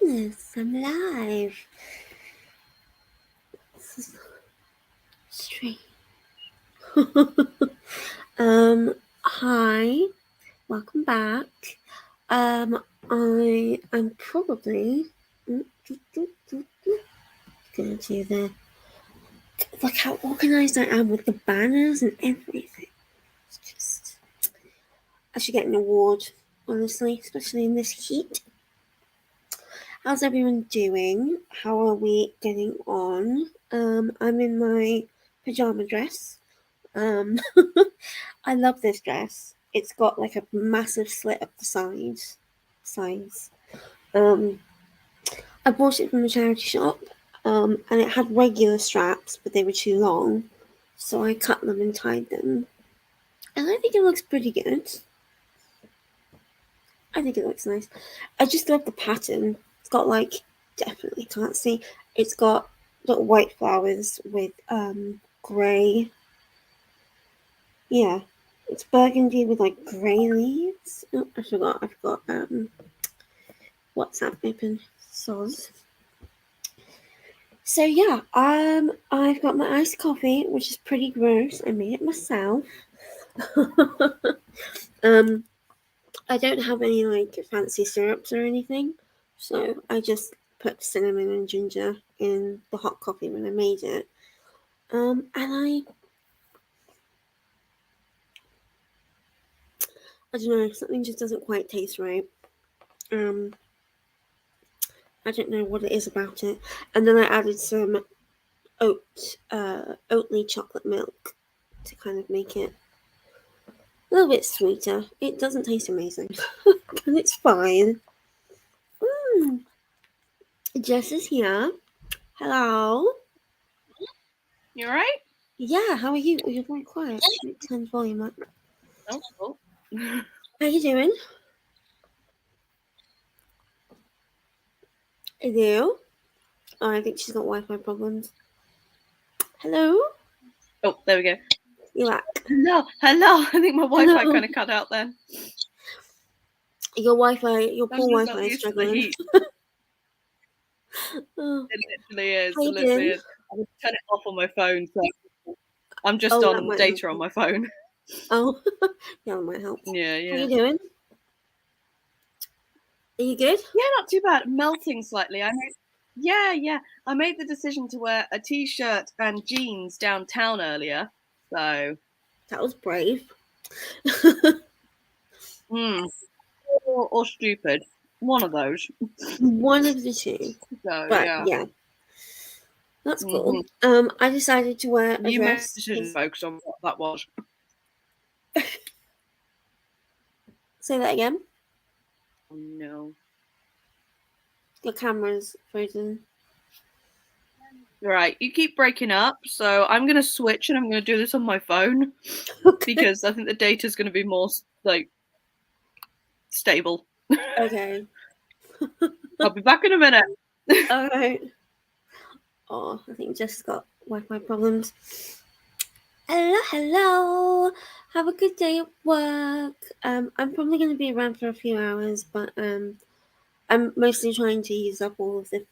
goodness, I'm live. This is strange. Hi, welcome back. I am probably gonna do the look how organized I am with the banners and everything. It's just I should get an award, honestly, especially in this heat. How's everyone doing? How are we getting on? I'm in my pajama dress. I love this dress. It's got like a massive slit up the sides. I bought it from a charity shop, and it had regular straps, but they were too long, so I cut them and tied them. And I think it looks pretty good. I think it looks nice. I just love the pattern. It's got like, definitely can't see. It's got little white flowers with grey. Yeah, it's burgundy with like grey leaves. Oh, I forgot WhatsApp open. Soz. So yeah, I've got my iced coffee, which is pretty gross. I made it myself. I don't have any like fancy syrups or anything, so I just put cinnamon and ginger in the hot coffee when I made it. And I don't know, something just doesn't quite taste right. I don't know what it is about it. And then I added some Oatly chocolate milk to kind of make it a little bit sweeter. It doesn't taste amazing, but it's fine. Jess is here. Hello. You alright? Yeah, how are you? Oh, you're very quiet. Turn the volume up. Oh. How you doing? Hello? Oh, I think she's got Wi-Fi problems. Hello? Oh, there we go. You're back. Hello. I think my Wi-Fi kind of cut out then. Your poor Wi-Fi is struggling. Oh. It literally is. How you doing? I would turn it off on my phone, so I'm just on data on my phone. Oh, yeah, that might help. Yeah. How you doing? Are you good? Yeah, not too bad. Melting slightly. I made the decision to wear a t-shirt and jeans downtown earlier, so that was brave. Or stupid. One of those. One of the two. So but yeah. That's cool. I decided to wear a dress. You made the decision, folks, on what that was. Say that again. Oh, no. Your camera's frozen. Right, you keep breaking up, so I'm going to switch and I'm going to do this on my phone. Okay. Because I think the data's going to be more, like, stable. Okay. I'll be back in a minute. Alright. Oh, I think Jess got Wi-Fi problems. Hello. Have a good day at work. I'm probably going to be around for a few hours, but I'm mostly trying to use up all of the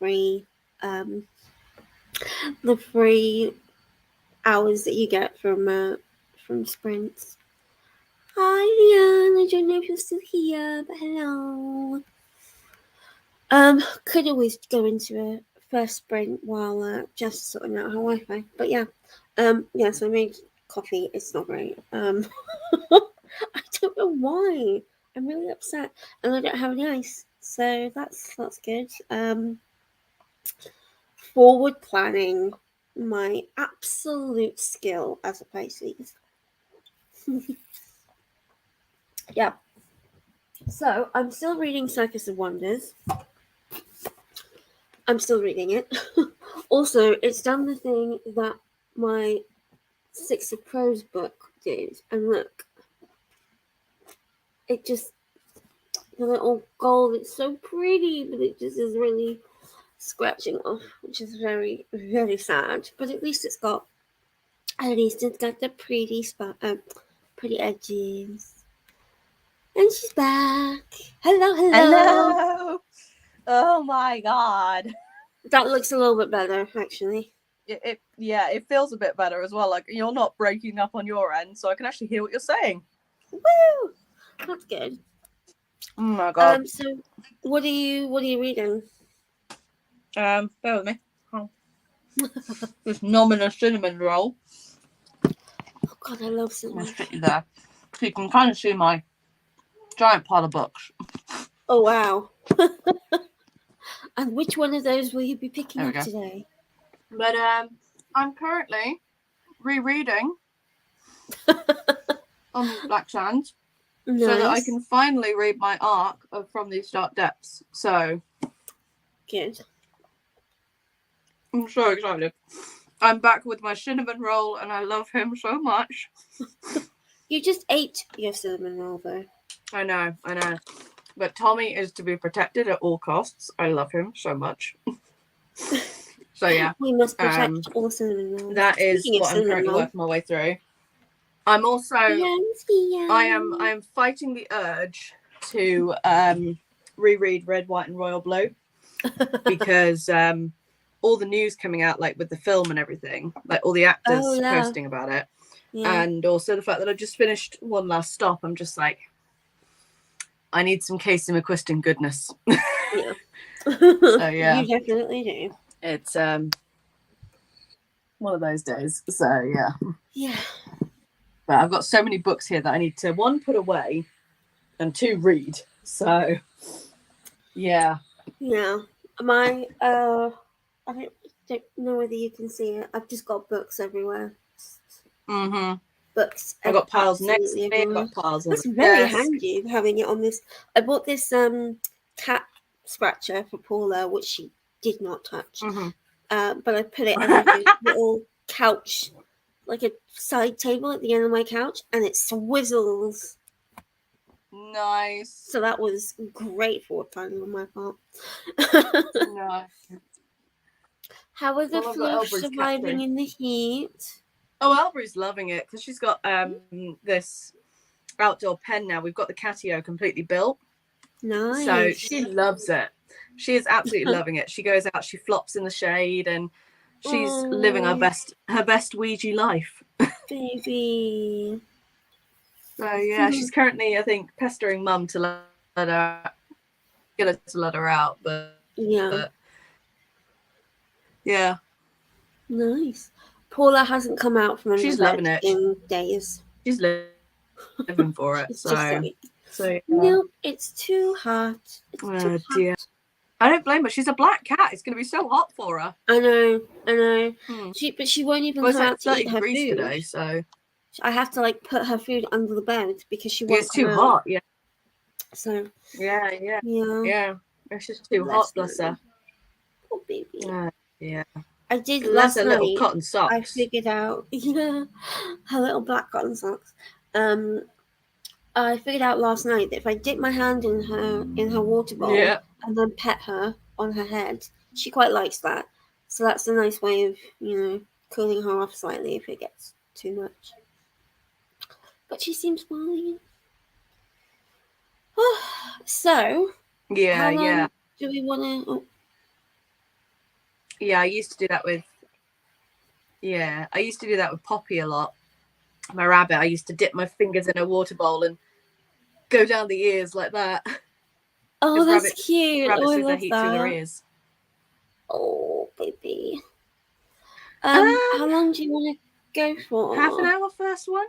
free hours that you get from sprints. Hi, Leanne. I don't know if you're still here, but hello. Could always go into a first sprint while just sorting out her Wi-Fi, but yeah. So I made coffee. It's not great. I don't know why. I'm really upset, and I don't have any ice, so that's good. Forward planning, my absolute skill as a Pisces. Yeah. So I'm still reading Circus of Wonders. I'm still reading it. Also, it's done the thing that my Six of Crows book did, and look, it just, the little gold, it's so pretty, but it just is really scratching off, which is very, very sad. But at least it's got the pretty spot, pretty edges. And she's back. Hello. Oh my god. That looks a little bit better, actually. It feels a bit better as well. Like you're not breaking up on your end, so I can actually hear what you're saying. Woo! That's good. Oh my god. So what are you reading? Bear with me. Oh. This nominal cinnamon roll. Oh god, I love cinnamon. I'll stick you there. So you can kind of see my giant pile of books. Oh wow. And which one of those will you be picking up today? But I'm currently rereading on Black Sands. Nice. So that I can finally read my arc of From These Dark Depths. So good. I'm so excited. I'm back with my cinnamon roll and I love him so much. You just ate your cinnamon roll though. I know. But Tommy is to be protected at all costs. I love him so much. So yeah. We must protect all cinnamon rolls. That is what I'm currently working my way through. I'm also I am fighting the urge to reread Red, White and Royal Blue because all the news coming out, like with the film and everything, like all the actors posting about it, and also the fact that I just finished One Last Stop. I'm just like, I need some Casey McQuiston goodness. Yeah. So yeah, you definitely do. It's one of those days. So yeah. Yeah. But I've got so many books here that I need to, 1, put away and 2, read. So, yeah. Yeah. I don't know whether you can see it. I've just got books everywhere. Mm-hmm. Books. I've got piles next to me. I've got piles on That's very handy having it on this. I bought this cat scratcher for Paula, which she did not touch. Mm-hmm. But I put it on like a little couch, like a side table at the end of my couch, and it swizzles. Nice. So that was great forward planning on my part. Nice. How are the Fluffs surviving in the heat? Oh, Elbury's loving it because she's got this outdoor pen now. We've got the catio completely built. Nice. So she loves it. She is absolutely loving it. She goes out, she flops in the shade, and she's living her best Ouija life. Baby. So yeah, she's currently, I think, pestering Mum to let her out, but yeah. Nice. Paula hasn't come out from under she's bed loving it in days. She's living for it. So yeah. No, it's too hot. It's too hot. Dear. I don't blame her. She's a black cat. It's going to be so hot for her. I know. But she won't even come out to eat her food today, so I have to like put her food under the bed because she won't. It's too hot. Yeah. So. Yeah. It's just too hot, bless her. Poor baby. Yeah. I did last night. Little cotton socks. I figured out. Her little black cotton socks. I figured out last night that if I dip my hand in her water bowl and then pet her on her head, she quite likes that. So that's a nice way of, cooling her off slightly if it gets too much. But she seems fine. So, how long do we want to? Oh. Yeah, I used to do that with Poppy a lot. My rabbit, I used to dip my fingers in a water bowl and go down the ears like that. Oh, that's cute. Rabbits love lose their heat through their ears. Oh, baby. How long do you want to go for? Half an hour, first one.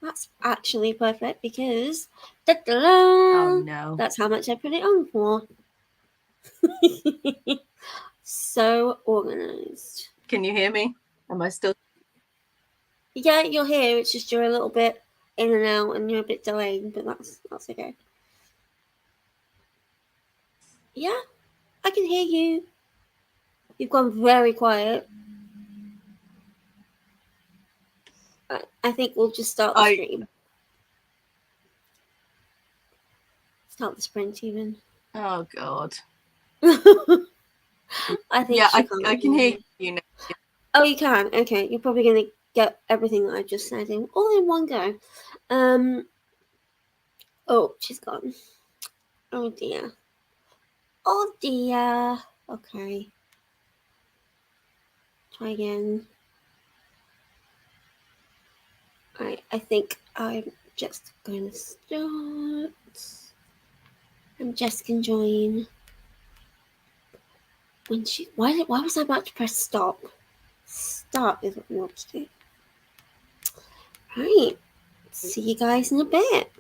That's actually perfect because oh no, that's how much I put it on for. So organized. Can you hear me? Am I still? Yeah, you're here. It's just you're a little bit in and out, and you're a bit delayed, but that's okay. Yeah, I can hear you. You've gone very quiet. I think we'll just start the stream. Start the sprint, even. Oh God. I think. Yeah, I can hear you now. Oh, you can. Okay, you're probably gonna get everything that I just said all in one go. Oh, she's gone. Oh dear. Oh dear. Okay. Try again. Alright, I think I'm just going to start. I'm just enjoying. When she, why was I about to press stop? Stop is what we want to do. Right. See you guys in a bit.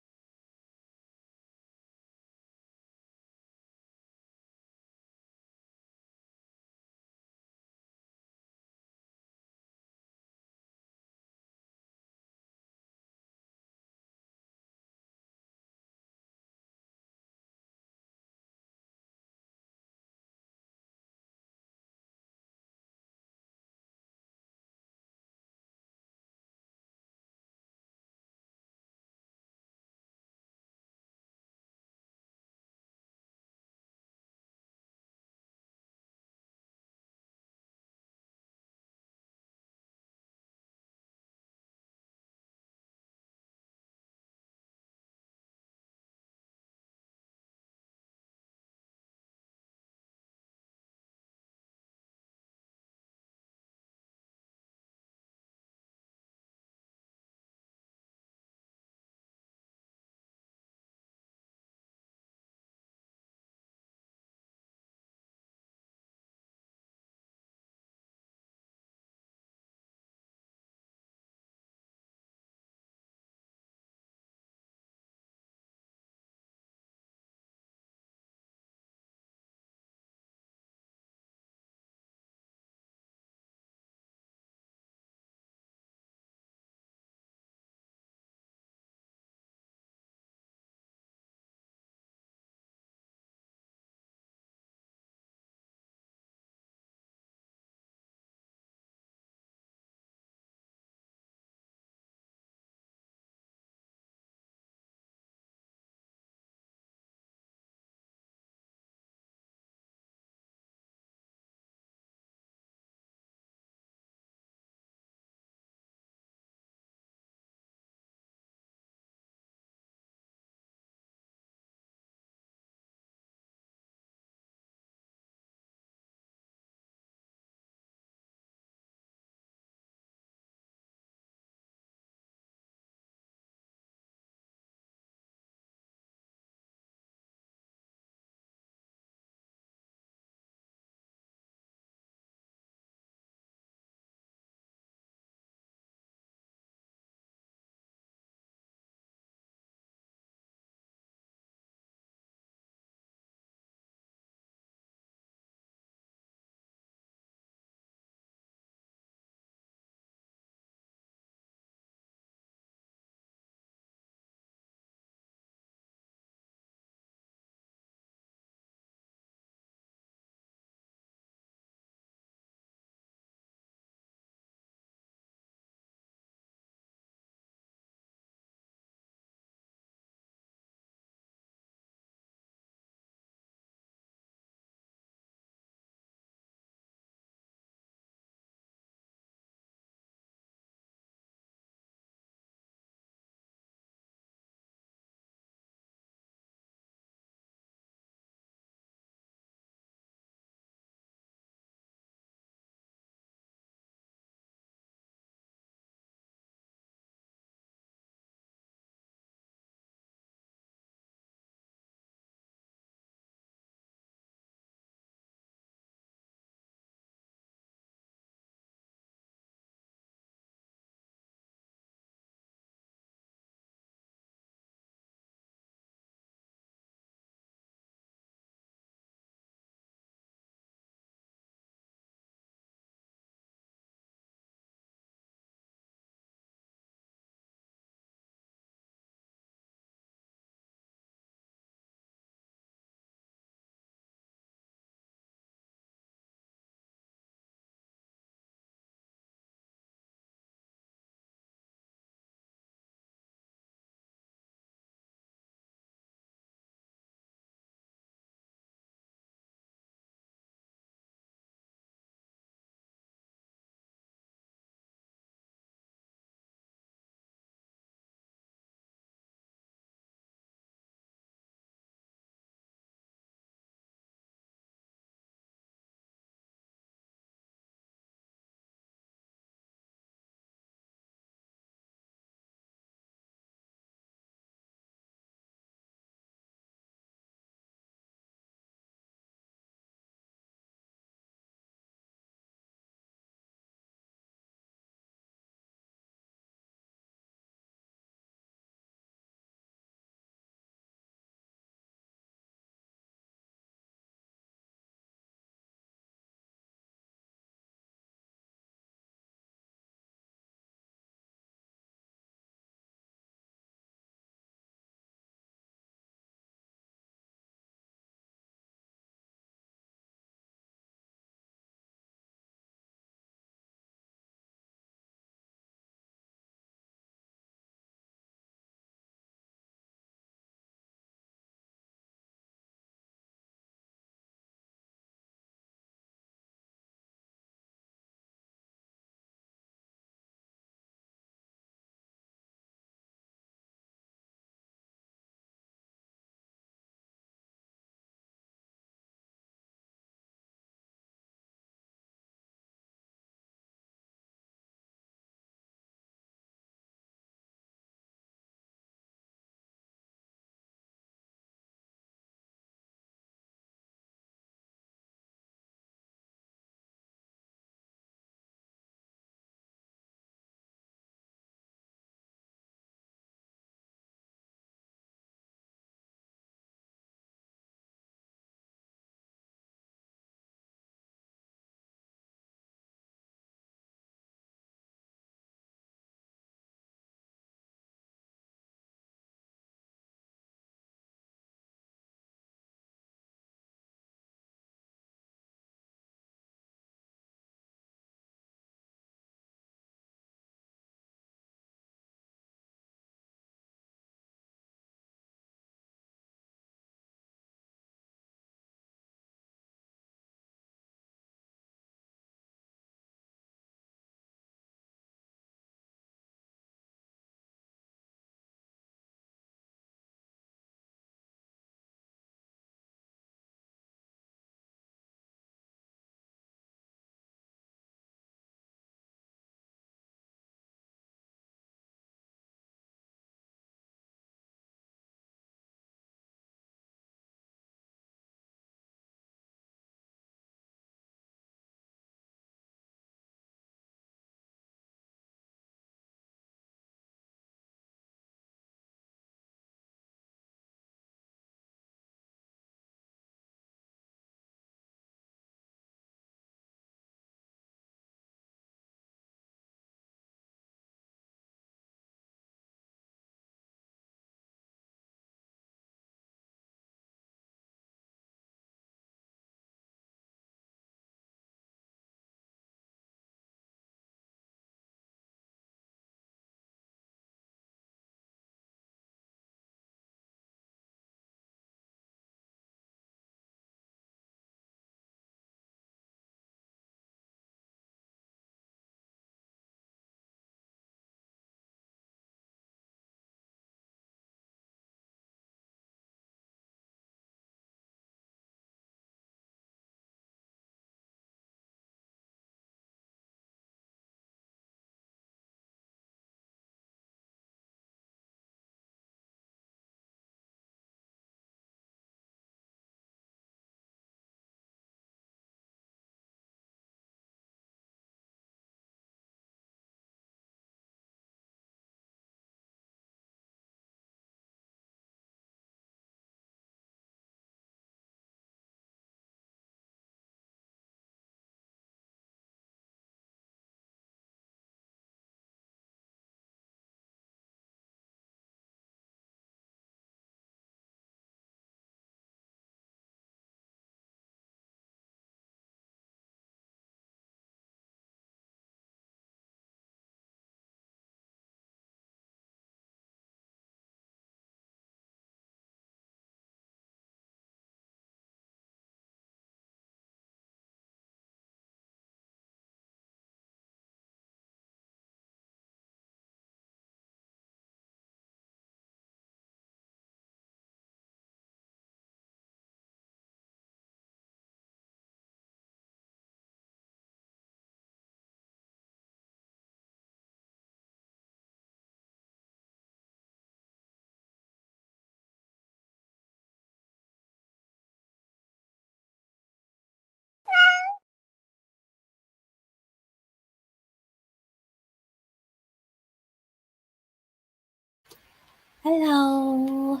Hello.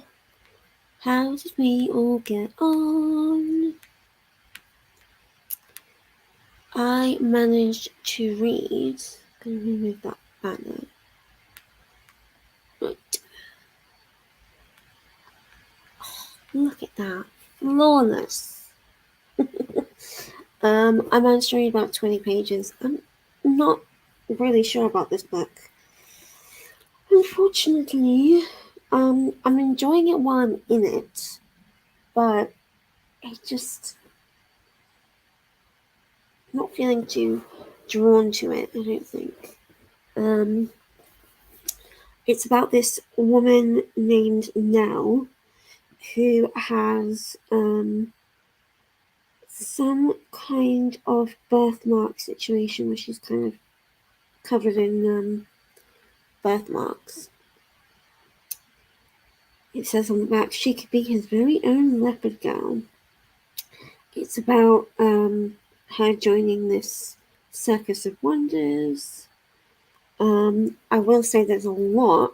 How did we all get on? I managed to read. I'm going to remove that banner. Right. Oh, look at that. Flawless. I managed to read about 20 pages. I'm not really sure about this book. Unfortunately, I'm enjoying it while I'm in it, but it just not feeling too drawn to it, I don't think. It's about this woman named Nell who has some kind of birthmark situation where she's kind of covered in birthmarks. It says on the back, she could be his very own leopard girl. It's about her joining this circus of wonders. I will say there's a lot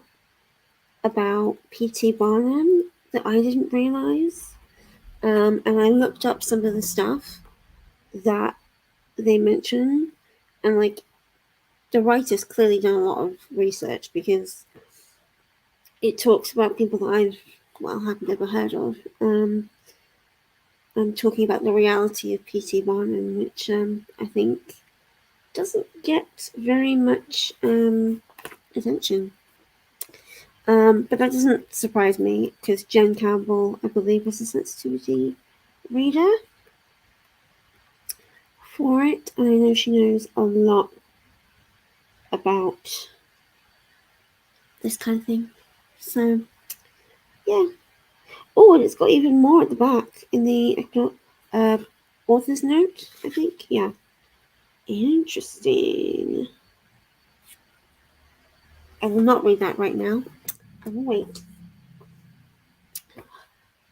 about P.T. Barnum that I didn't realise. And I looked up some of the stuff that they mention, and like the writer's clearly done a lot of research because it talks about people that I've never heard of. I'm talking about the reality of P.T. Barnum, which I think doesn't get very much attention. But that doesn't surprise me because Jen Campbell, I believe, was a sensitivity reader for it, and I know she knows a lot about this kind of thing. So, yeah. Oh, and it's got even more at the back in the author's note, I think. Yeah. Interesting. I will not read that right now. I will wait.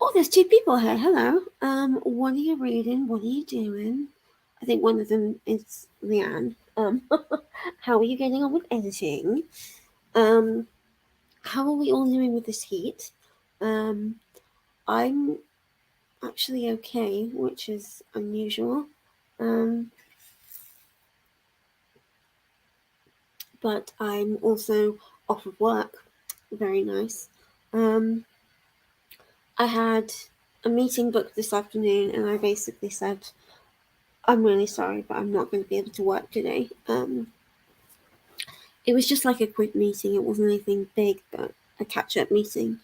Oh, there's two people here. Hello. What are you reading? What are you doing? I think one of them is Leanne. How are you getting on with editing? How are we all doing with this heat? I'm actually okay, which is unusual. But I'm also off of work. Very nice. I had a meeting booked this afternoon, and I basically said, I'm really sorry, but I'm not going to be able to work today. It was just like a quick meeting. It wasn't anything big, but a catch-up meeting.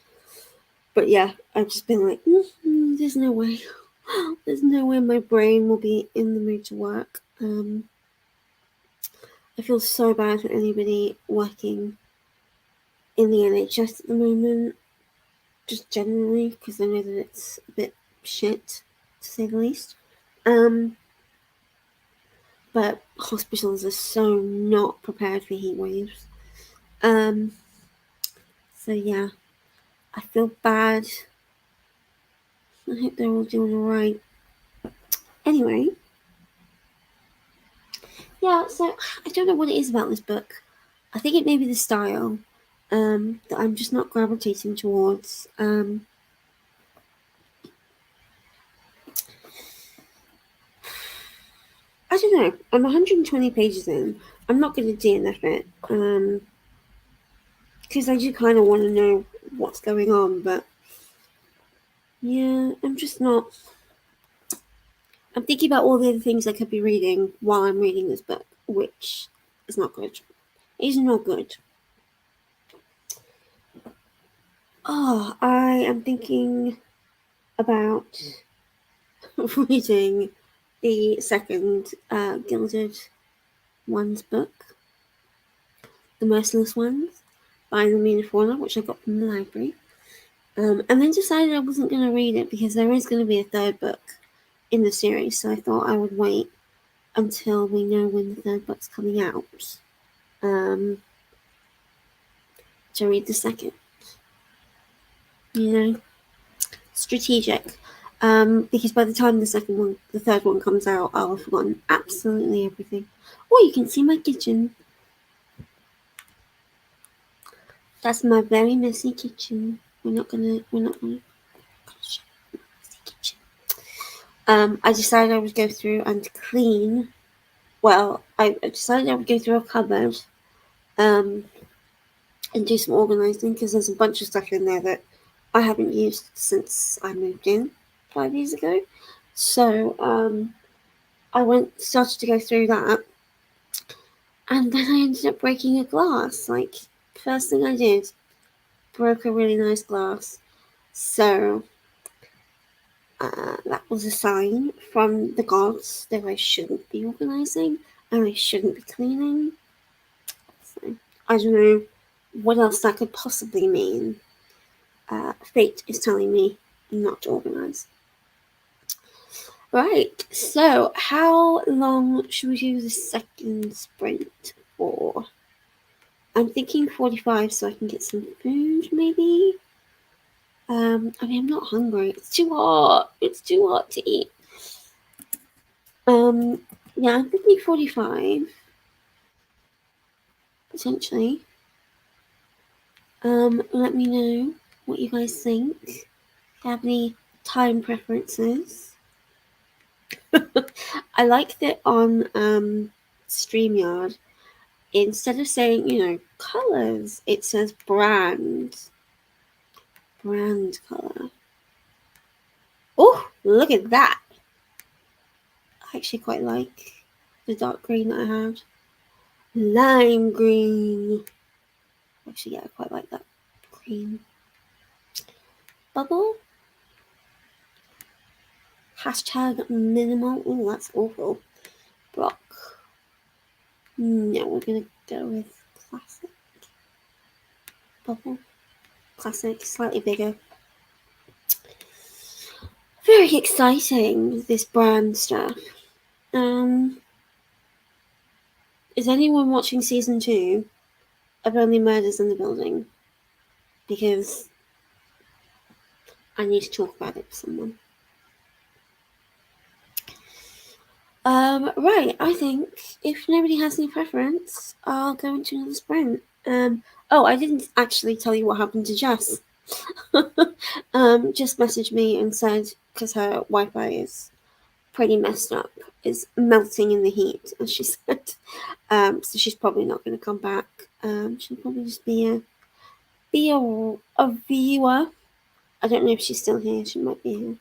But yeah, I've just been like, there's no way. There's no way my brain will be in the mood to work. I feel so bad for anybody working in the NHS at the moment, just generally, because I know that it's a bit shit, to say the least. But hospitals are so not prepared for heat waves. So yeah, I feel bad. I hope they're all doing alright. Anyway, yeah, so I don't know what it is about this book. I think it may be the style that I'm just not gravitating towards. I don't know. I'm 120 pages in. I'm not going to DNF it because I do kind of want to know what's going on, but yeah, I'm just not. I'm thinking about all the other things I could be reading while I'm reading this book, which is not good. It's not good. Oh, I am thinking about reading the second Gilded Ones book, The Merciless Ones, by Lamina Fauna, which I got from the library. And then decided I wasn't going to read it because there is going to be a third book in the series, so I thought I would wait until we know when the third book's coming out to read the second. You know, strategic. Because by the time the third one comes out, I'll have forgotten absolutely everything. Oh, you can see my kitchen. That's my very messy kitchen. We're not gonna messy kitchen. I decided I would go through and clean. Well, I decided I would go through a cupboard, and do some organising because there's a bunch of stuff in there that I haven't used since I moved in 5 years ago. So I started to go through that, and then I ended up breaking a glass. Like, first thing I did, broke a really nice glass. So that was a sign from the gods that I shouldn't be organising and I shouldn't be cleaning. So I don't know what else that could possibly mean. Fate is telling me not to organise. Right, so how long should we do the second sprint for? I'm thinking 45 so I can get some food, maybe. I mean, I'm not hungry. It's too hot. It's too hot to eat. Yeah, I'm thinking 45. Potentially. Let me know what you guys think. If you have any time preferences. I like that on StreamYard, instead of saying, colours, it says brand. Brand colour. Oh, look at that. I actually quite like the dark green that I had. Lime green. Actually, yeah, I quite like that green. Bubble. Hashtag minimal. Oh, that's awful. Block. No, we're going to go with classic. Bubble. Classic, slightly bigger. Very exciting, this brand stuff. Is anyone watching season 2 of Only Murders in the Building? Because I need to talk about it with someone. Right, I think if nobody has any preference, I'll go into another sprint. I didn't actually tell you what happened to Jess. Just messaged me and said, because her Wi-Fi is pretty messed up, is melting in the heat, as she said. So she's probably not going to come back. She'll probably just be a viewer. I don't know if she's still here. She might be here.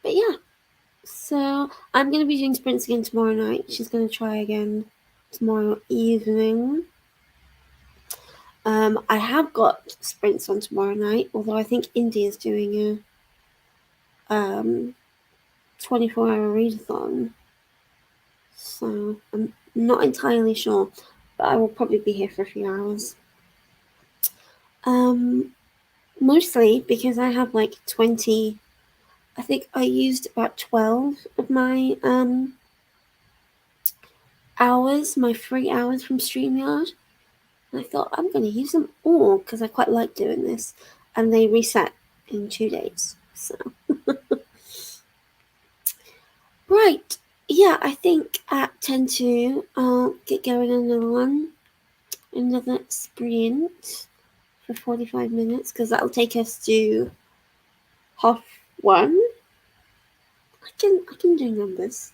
But yeah. So I'm going to be doing sprints again tomorrow night. She's going to try again tomorrow evening. I have got sprints on tomorrow night, although I think India's doing a 24-hour readathon. So I'm not entirely sure, but I will probably be here for a few hours. Mostly because I have like 20. I think I used about 12 of my hours, my free hours from StreamYard. And I thought I'm going to use them all because I quite like doing this. And they reset in 2 days. So, right. Yeah, I think at 10:02 I'll get going on another sprint for 45 minutes because that'll take us to 1:30. I can do numbers.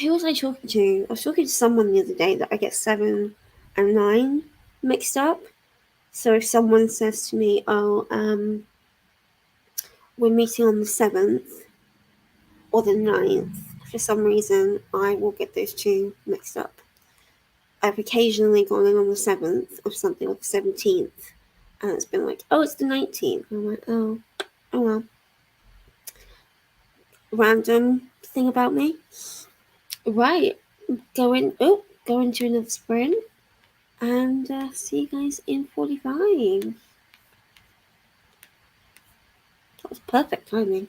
Who was I talking to? I was talking to someone the other day that I get 7 and 9 mixed up. So if someone says to me, we're meeting on the 7th or the 9th, for some reason I will get those two mixed up. I've occasionally gone in on the 7th of something like the 17th, and it's been like, oh, it's the 19th. And I'm like, oh well. Random thing about me. Right. Go into another sprint. And see you guys in 45. That was perfect timing.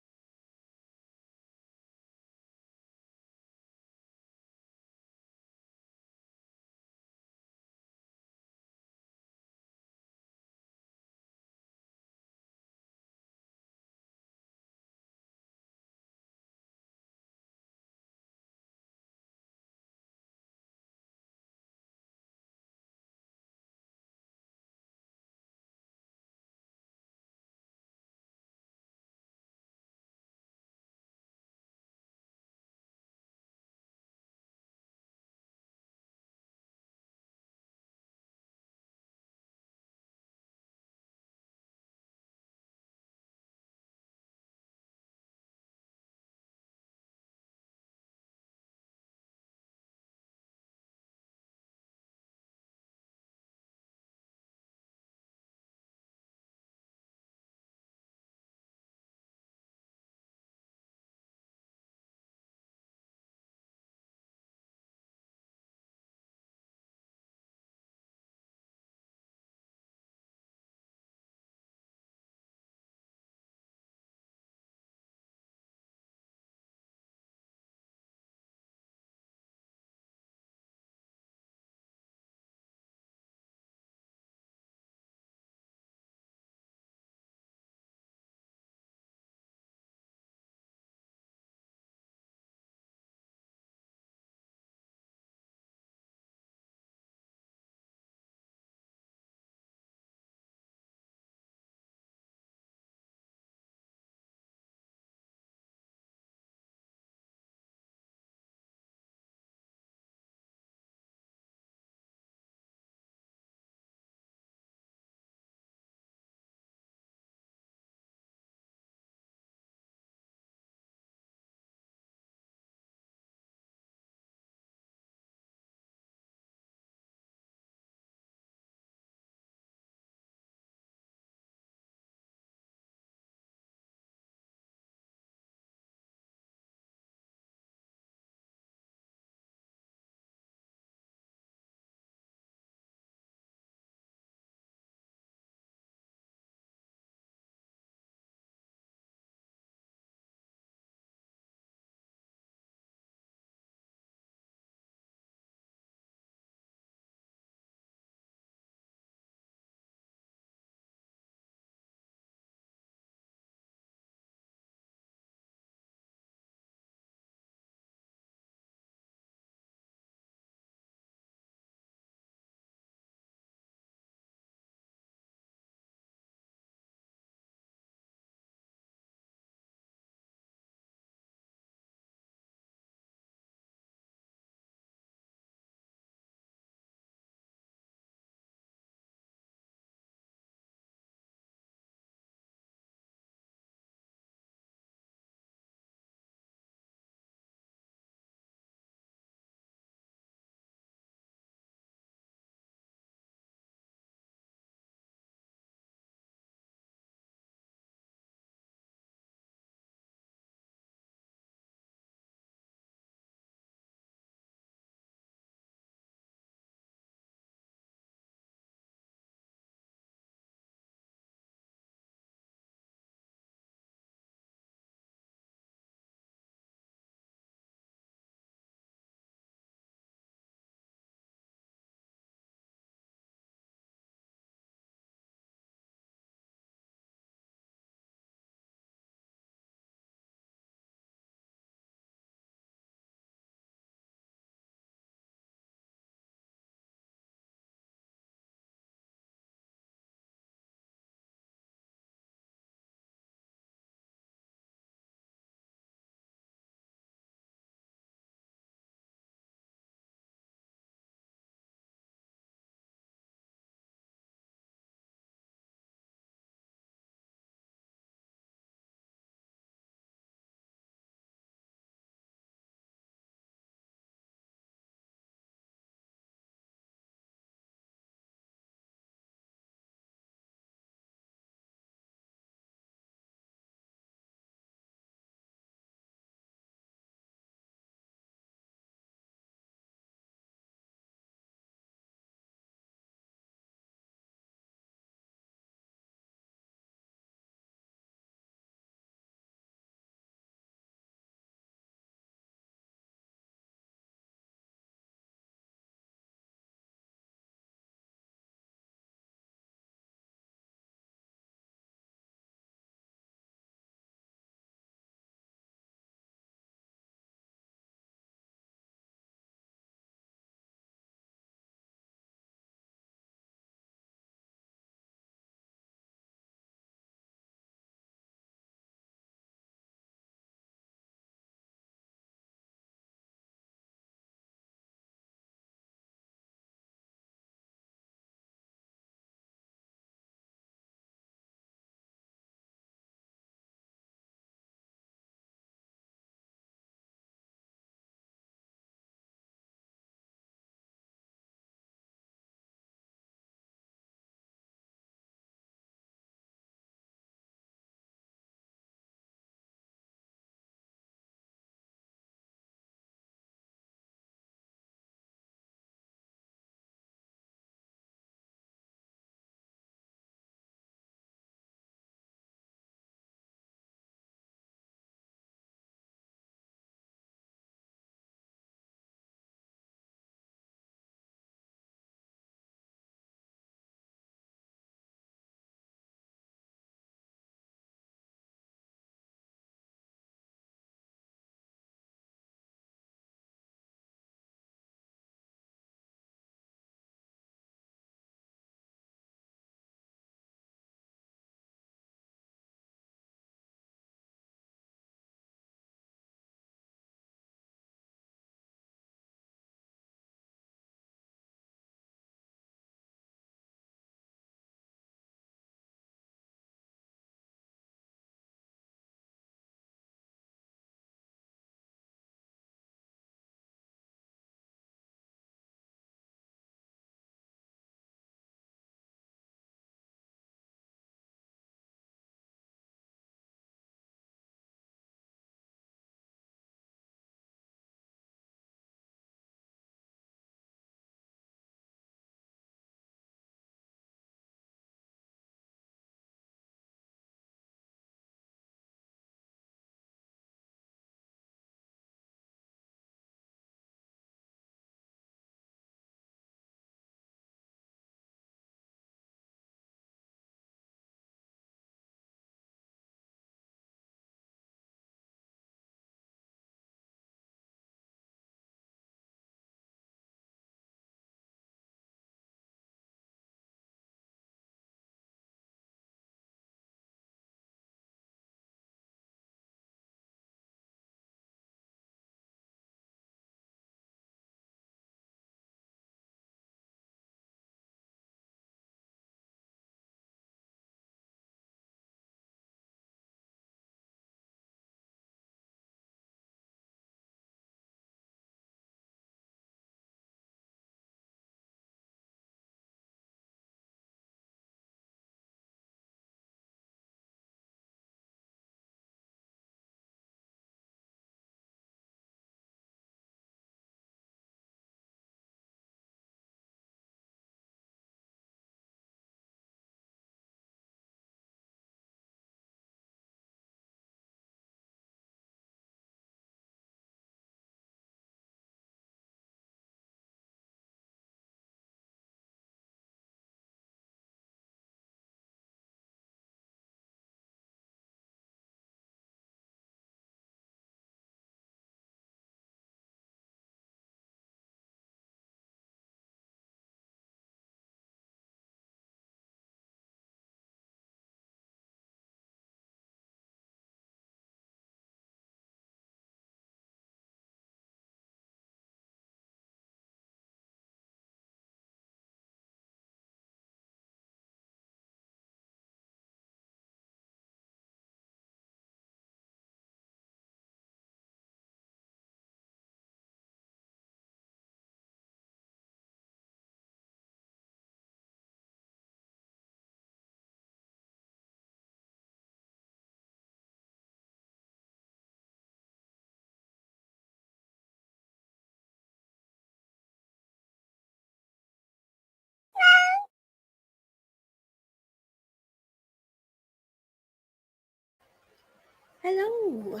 Hello,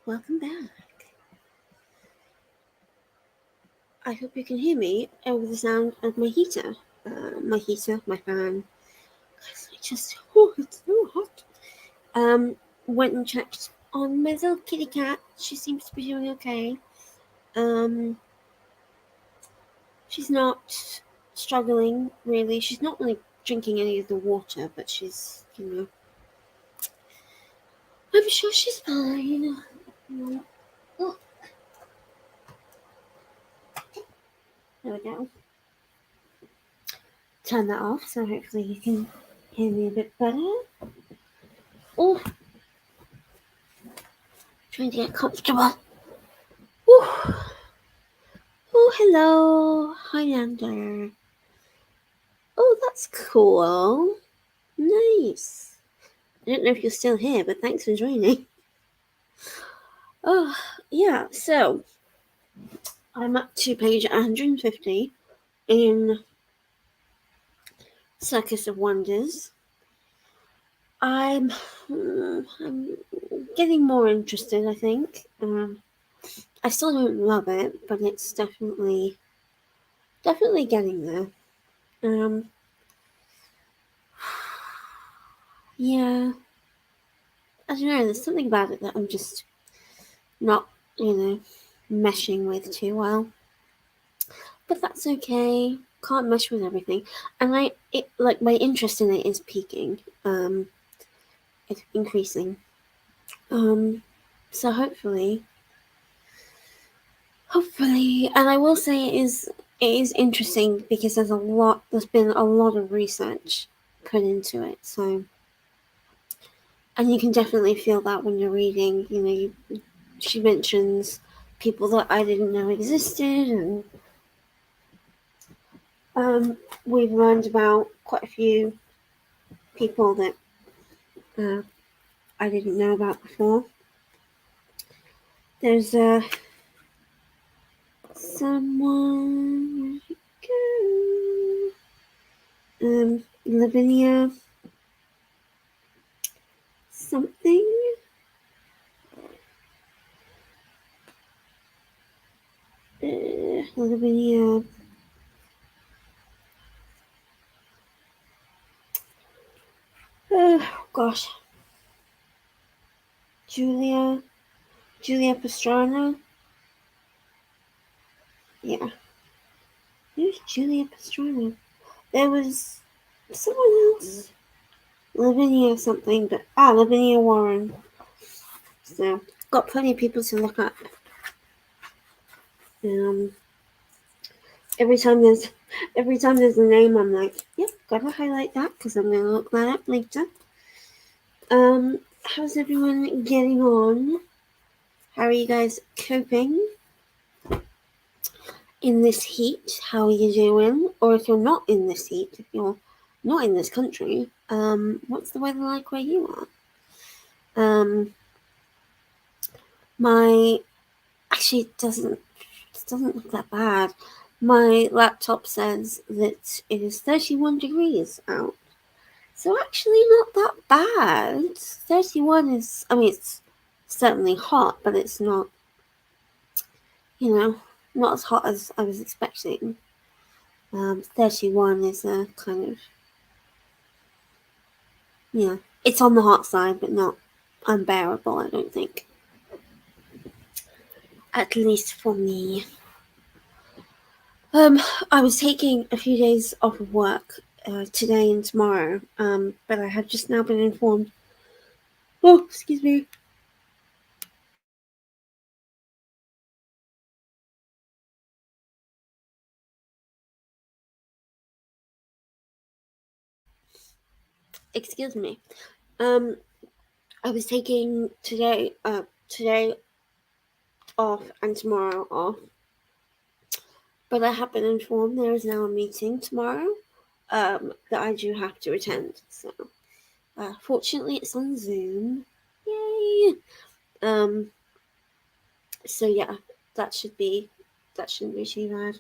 welcome back. I hope you can hear me over the sound of my heater. My fan. It's so hot. Went and checked on my little kitty cat. She seems to be doing okay. She's not struggling really. She's not really drinking any of the water, but she's, I'm sure she's fine. Oh, there we go. Turn that off so hopefully you can hear me a bit better. Oh, trying to get comfortable. Oh, hello. Hi, Lander. Oh, that's cool. Nice. I don't know if you're still here, but thanks for joining. Oh, yeah, so I'm up to page 150 in Circus of Wonders. I'm getting more interested, I think. I still don't love it, but it's definitely getting there. Yeah, I don't know, there's something about it that I'm just not, meshing with too well. But that's okay. Can't mesh with everything. And my interest in it is peaking. It's increasing. So hopefully, and I will say it is interesting because there's been a lot of research put into it. So, and you can definitely feel that when you're reading. She mentions people that I didn't know existed, and we've learned about quite a few people that I didn't know about before. There's someone. Lavinia something. Lavinia. Oh gosh. Julia Pastrana. Yeah. Who's Julia Pastrana? There was someone else. Lavinia something, but Lavinia Warren. So got plenty of people to look up. Every time there's a name, I'm like, yep, gotta highlight that because I'm gonna look that up later. How's everyone getting on? How are you guys coping in this heat? How are you doing? Or if you're not in this heat, if you're not in this country, what's the weather like where you are? My actually it doesn't look that bad. My laptop says that it is 31 degrees out. So actually not that bad. 31 is, I mean, it's certainly hot, but it's not, not as hot as I was expecting. 31 is a kind of, it's on the hot side, but not unbearable, I don't think. At least for me. I was taking a few days off of work today and tomorrow, but I have just now been informed. Oh, excuse me. Excuse me. I was taking today off and tomorrow off, but I have been informed there is now a meeting tomorrow that I do have to attend. So, fortunately, it's on Zoom. Yay! So yeah, that shouldn't be too bad.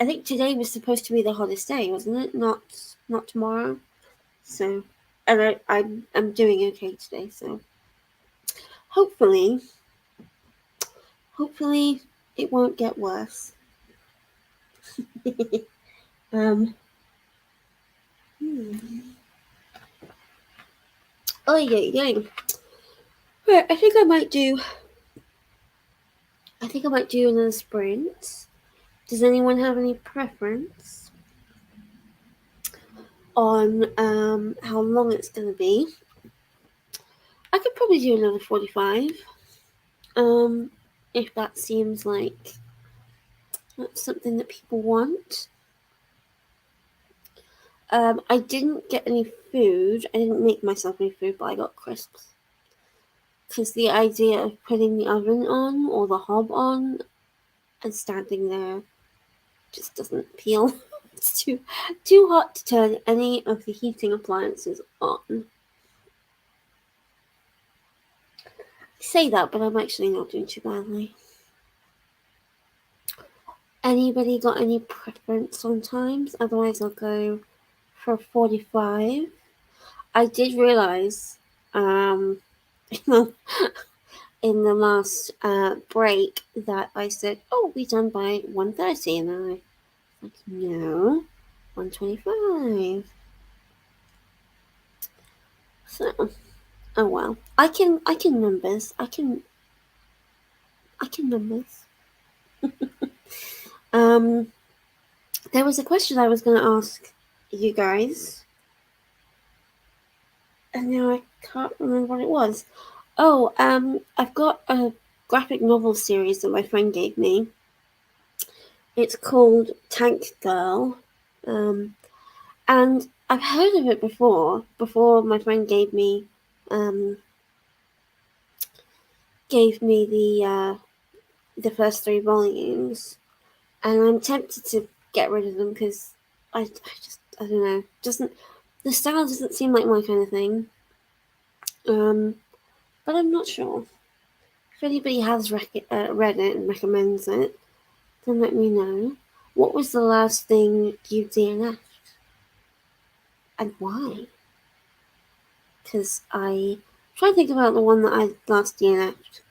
I think today was supposed to be the hottest day, wasn't it? Not tomorrow. So, and I'm doing okay today. So, hopefully it won't get worse. Oh yeah. Right, I think I might do another sprint. Does anyone have any preference on how long it's gonna be? I could probably do another 45. If that seems like that's something that people want. I didn't get any food. I didn't make myself any food, but I got crisps. Because the idea of putting the oven on or the hob on and standing there just doesn't appeal. It's too hot to turn any of the heating appliances on. I say that, but I'm actually not doing too badly. Anybody got any preference on times? Otherwise, I'll go for 45. I did realize, in the last break that I said, "Oh, we're done by 1:30," and I was like, "No, 1:25." So, oh well, I can numbers. I can numbers. There was a question I was going to ask you guys, and now I can't remember what it was. Oh, I've got a graphic novel series that my friend gave me. It's called Tank Girl, and I've heard of it before. Before my friend gave me the first 3 volumes, and I'm tempted to get rid of them because I don't know, the style doesn't seem like my kind of thing. But I'm not sure. If anybody has read it and recommends it, then let me know. What was the last thing you DNF'd? And why? Because I try to think about the one that I last DNF'd.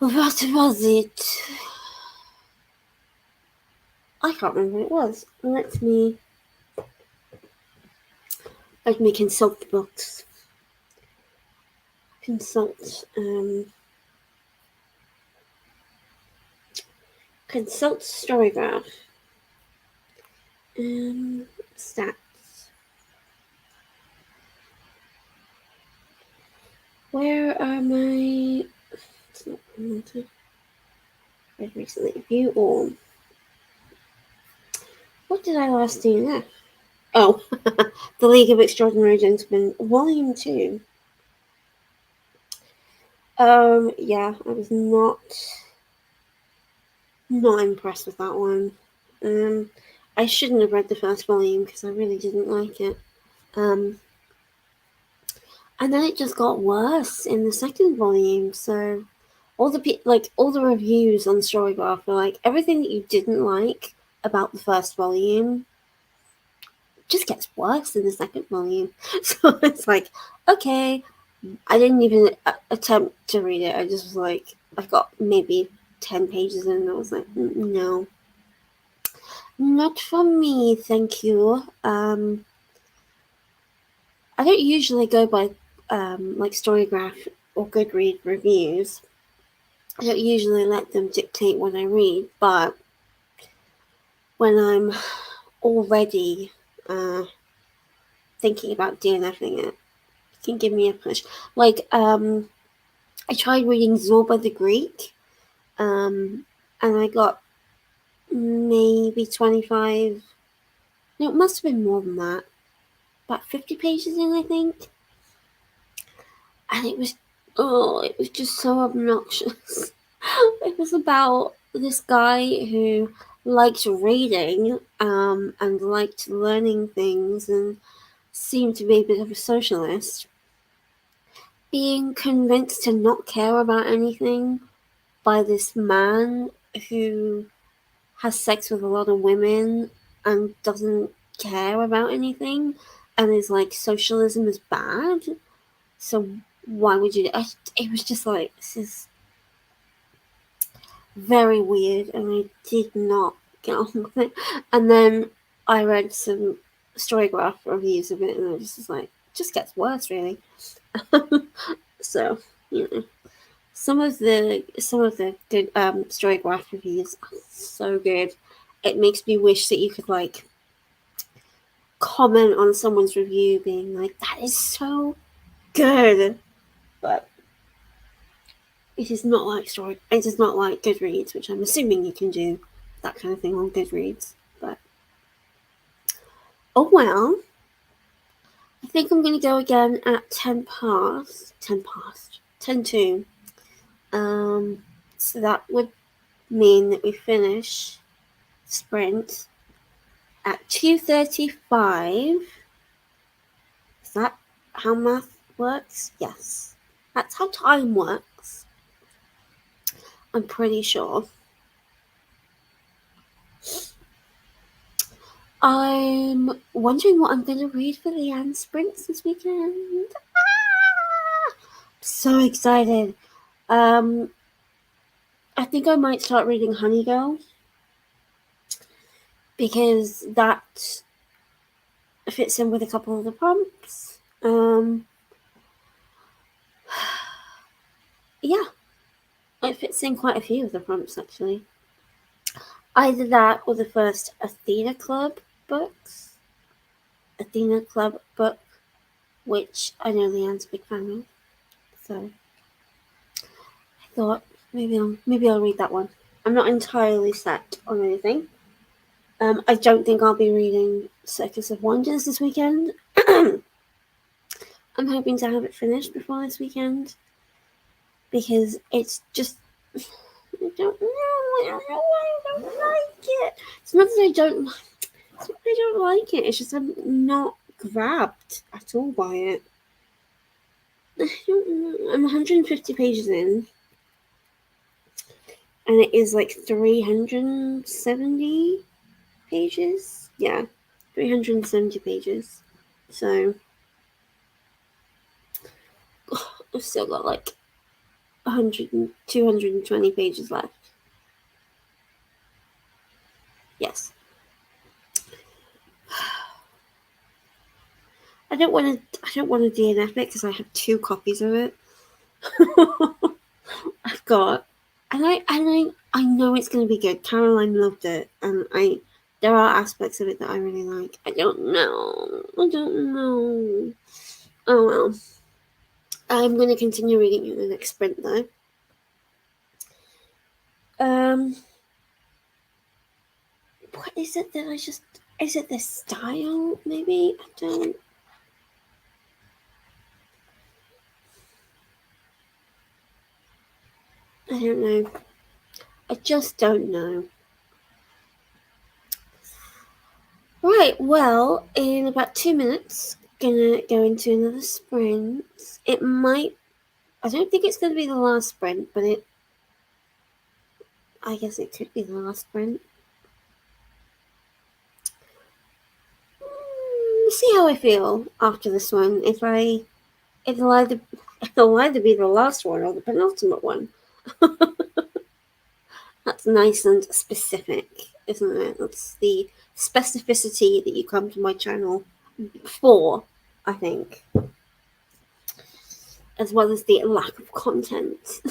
What was it? I can't remember what it was. Let me consult the books. Consult Storygraph. Stats. Where are my... It's not read recently. View all. What did I last do there? Oh, The League of Extraordinary Gentlemen, Volume 2. Yeah, I was not impressed with that one. I shouldn't have read the first volume because I really didn't like it. And then it just got worse in the second volume. So all the reviews on Storygraph are like everything that you didn't like about the first volume just gets worse in the second volume. So it's like, okay, I didn't even attempt to read it. I just was like, I got maybe 10 pages in and I was like, no, not for me, thank you. I don't usually go by like Storygraph or Goodread reviews. I don't usually let them dictate what I read, but when I'm already thinking about DNFing it, it can give me a push. Like, I tried reading Zorba the Greek, and I got maybe 25. No, it must have been more than that. About 50 pages in, I think. And it was just so obnoxious. It was about this guy who liked reading and liked learning things and seemed to be a bit of a socialist, being convinced to not care about anything by this man who has sex with a lot of women and doesn't care about anything and is like socialism is bad. So why would you? It was just like, this is very weird, and I did not get on with it. And then I read some Storygraph reviews of it, and I just was like, it just gets worse, really. So, you know, some of the good Storygraph reviews are so good. It makes me wish that you could like comment on someone's review, being like, "That is so good," but it is not like It is not like Goodreads, which I'm assuming you can do that kind of thing on Goodreads. But oh well. I think I'm going to go again at 10 to. So that would mean that we finish sprint at 2:35. Is that how math works? Yes. That's how time works. I'm pretty sure. I'm wondering what I'm going to read for the Anne sprints this weekend. I'm so excited. I think I might start reading Honey Girl, because that fits in with a couple of the prompts. Yeah, it fits in quite a few of the prompts, actually. Either that or the first Athena Club book, which I know Leanne's a big fan of. So I thought maybe I'll read that one. I'm not entirely set on anything. I don't think I'll be reading Circus of Wonders this weekend. I'm hoping to have it finished before this weekend, because it's just, I don't know why I don't like it. It's not that I don't like it. It's just I'm not grabbed at all by it. I don't know. I'm 150 pages in, and it is like 370 pages. Yeah, 370 pages. So I've still got like 220 pages left. Yes. I don't want to DNF it because I have 2 copies of it. I've got, and I know it's going to be good. Caroline loved it, and there are aspects of it that I really like. I don't know. Oh well. I'm going to continue reading it in the next sprint though. What is it that is it the style maybe? I don't know. I just don't know. Right, well, in about 2 minutes, gonna go into another sprint. I don't think it's gonna be the last sprint, but I guess it could be the last sprint. See how I feel after this one. It'll either be the last one or the penultimate one. That's nice and specific, isn't it? That's the specificity that you come to my channel for, I think. As well as the lack of content.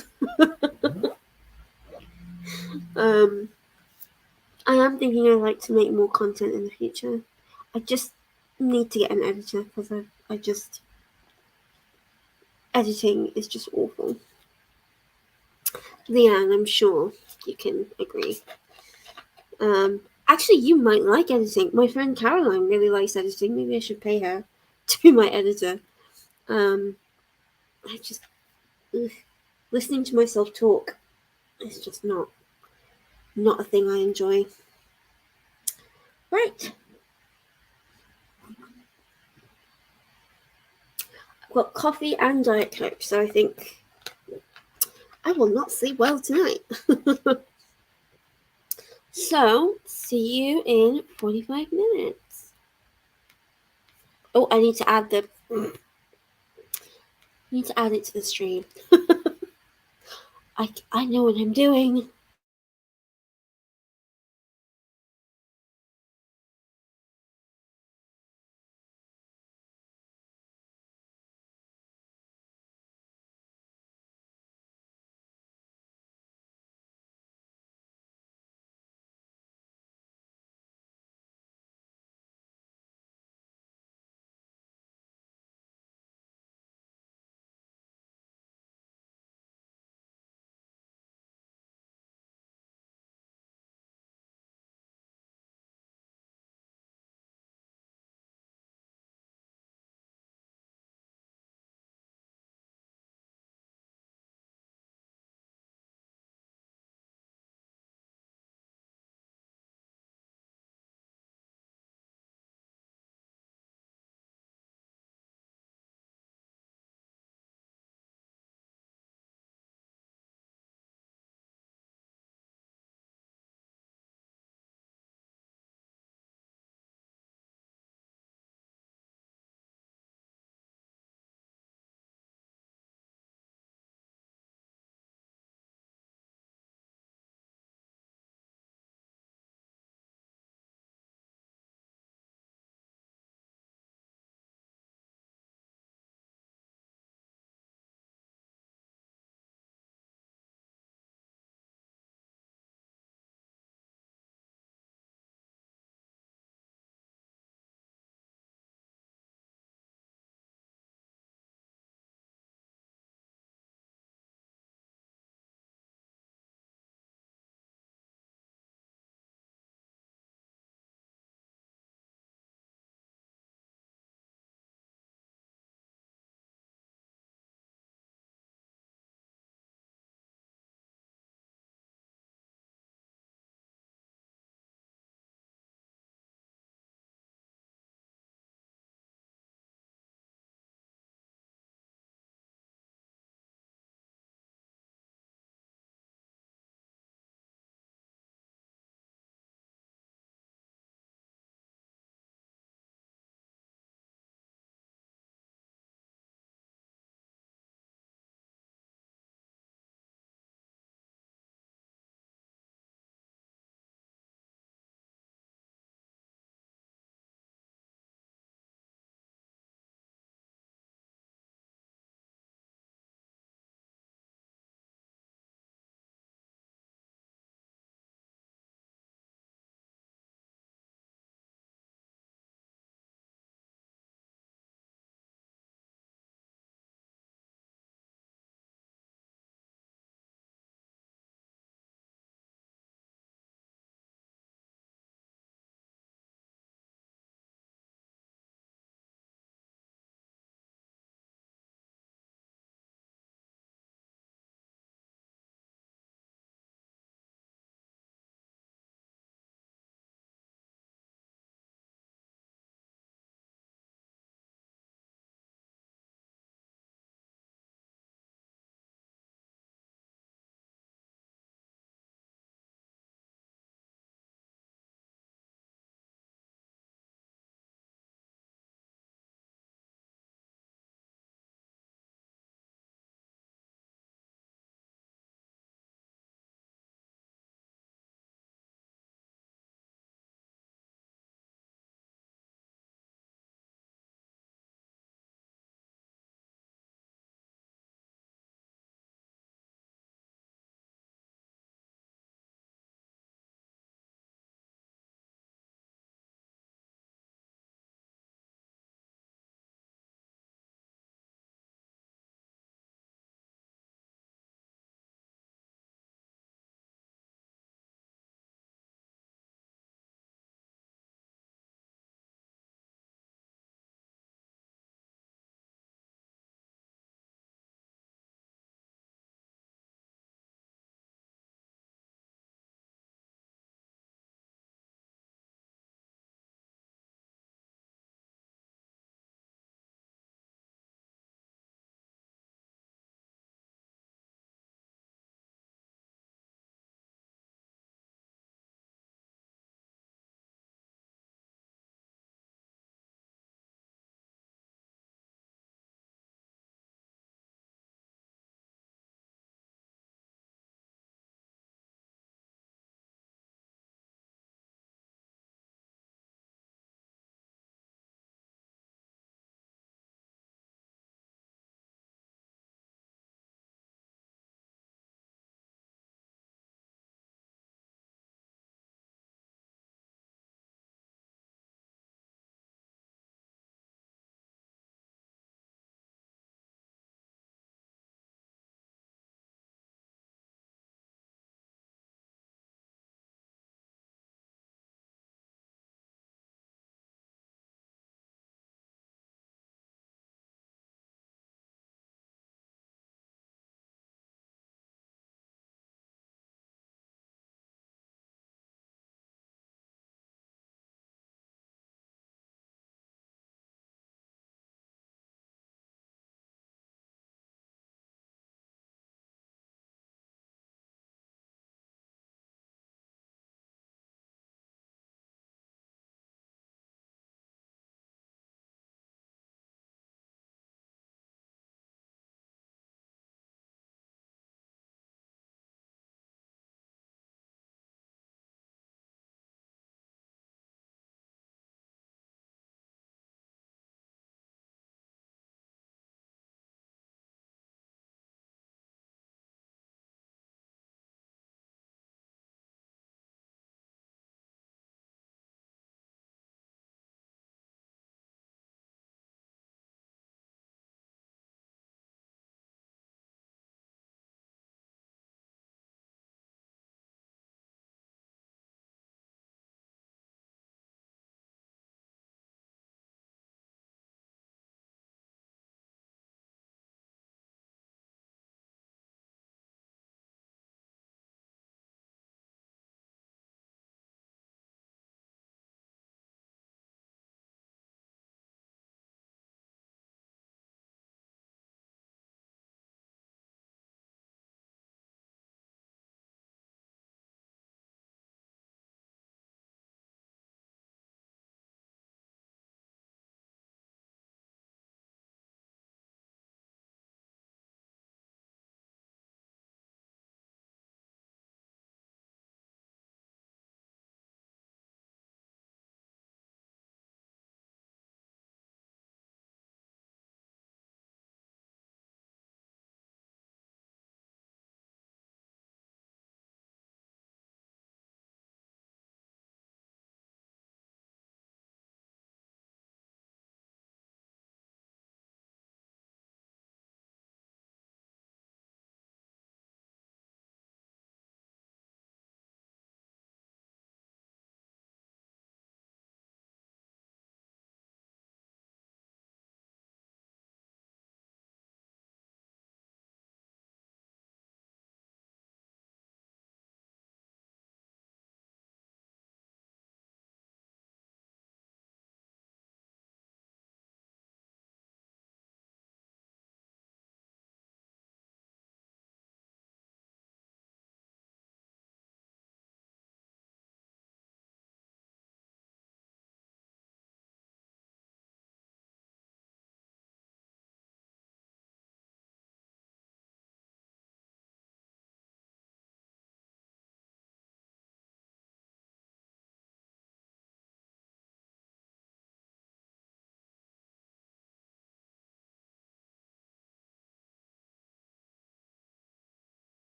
I am thinking I'd like to make more content in the future. I just need to get an editor, because editing is just awful. Leanne, I'm sure you can agree. Actually, you might like editing. My friend Caroline really likes editing. Maybe I should pay her to be my editor. I just listening to myself talk is just not a thing I enjoy. Right. I've got coffee and Diet Coke, so I think I will not sleep well tonight. So, see you in 45 minutes. Oh, I need to add the need to add it to the stream. I know what I'm doing.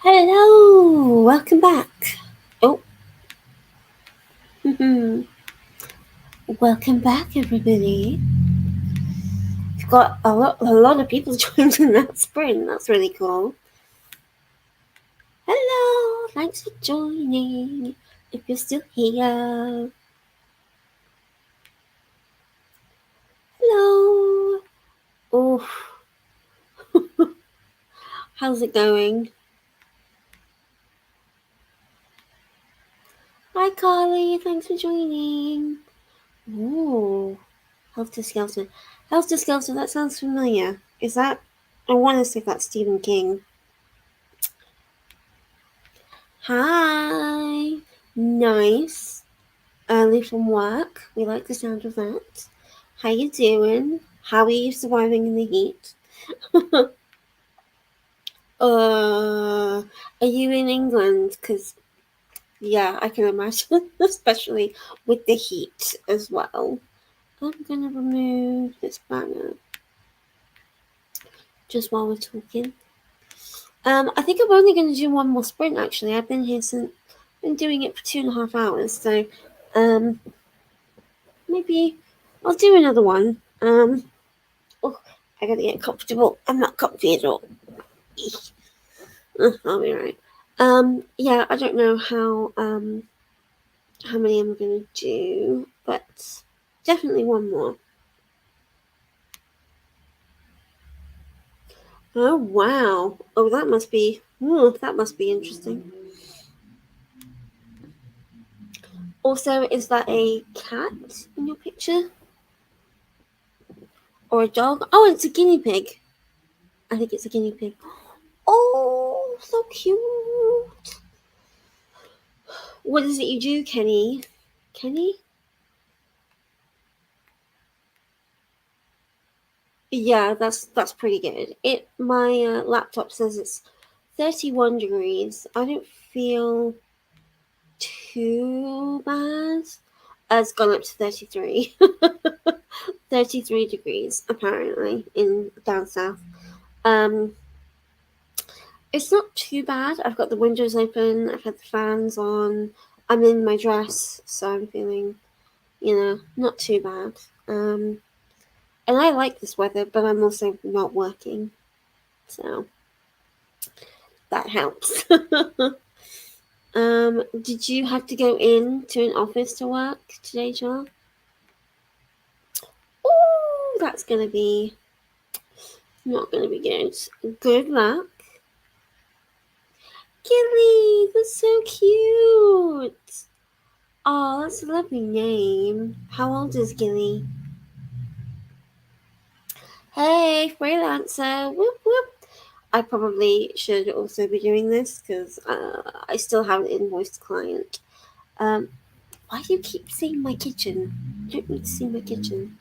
Hello, welcome back. Oh, welcome back, everybody. We've got a lot of people joined in that sprint. That's really cool. Hello, thanks for joining. If you're still here. Hello. Oh, how's it going? Hi, Carly. Thanks for joining. Ooh, Helter Skelter. Helter Skelter, that sounds familiar. Is that? I want to say that's Stephen King. Hi. Nice. Early from work. We like the sound of that. How you doing? How are you surviving in the heat? Are you in England? Because, yeah, I can imagine, especially with the heat as well. I'm going to remove this banner just while we're talking. I think I'm only going to do one more sprint, actually. I've been here since, been doing it for 2.5 hours, so, maybe I'll do another one. Oh, I gotta get comfortable. I'm not comfy at all. I'll be right. Yeah, I don't know how many I'm gonna do, but definitely one more. Oh wow! Oh, that must be interesting. Also, is that a cat in your picture? Or a dog? Oh, it's a guinea pig. I think it's a guinea pig. Oh, so cute. What is it you do, Kenny? Kenny? Yeah, that's pretty good. My laptop says it's 31 degrees. I don't feel too bad. It's gone up to 33. 33 degrees apparently in down south. It's not too bad. I've got the windows open, I've had the fans on, I'm in my dress, so I'm feeling, not too bad. And I like this weather, but I'm also not working, so that helps. Did you have to go in to an office to work today, John? Oh, that's gonna be not gonna be good. Good luck. Gilly, that's so cute. Oh, that's a lovely name. How old is Gilly? Hey, freelancer. Whoop whoop. I probably should also be doing this because I still haven't invoiced the client. Why do you keep seeing my kitchen? You don't need to see my kitchen.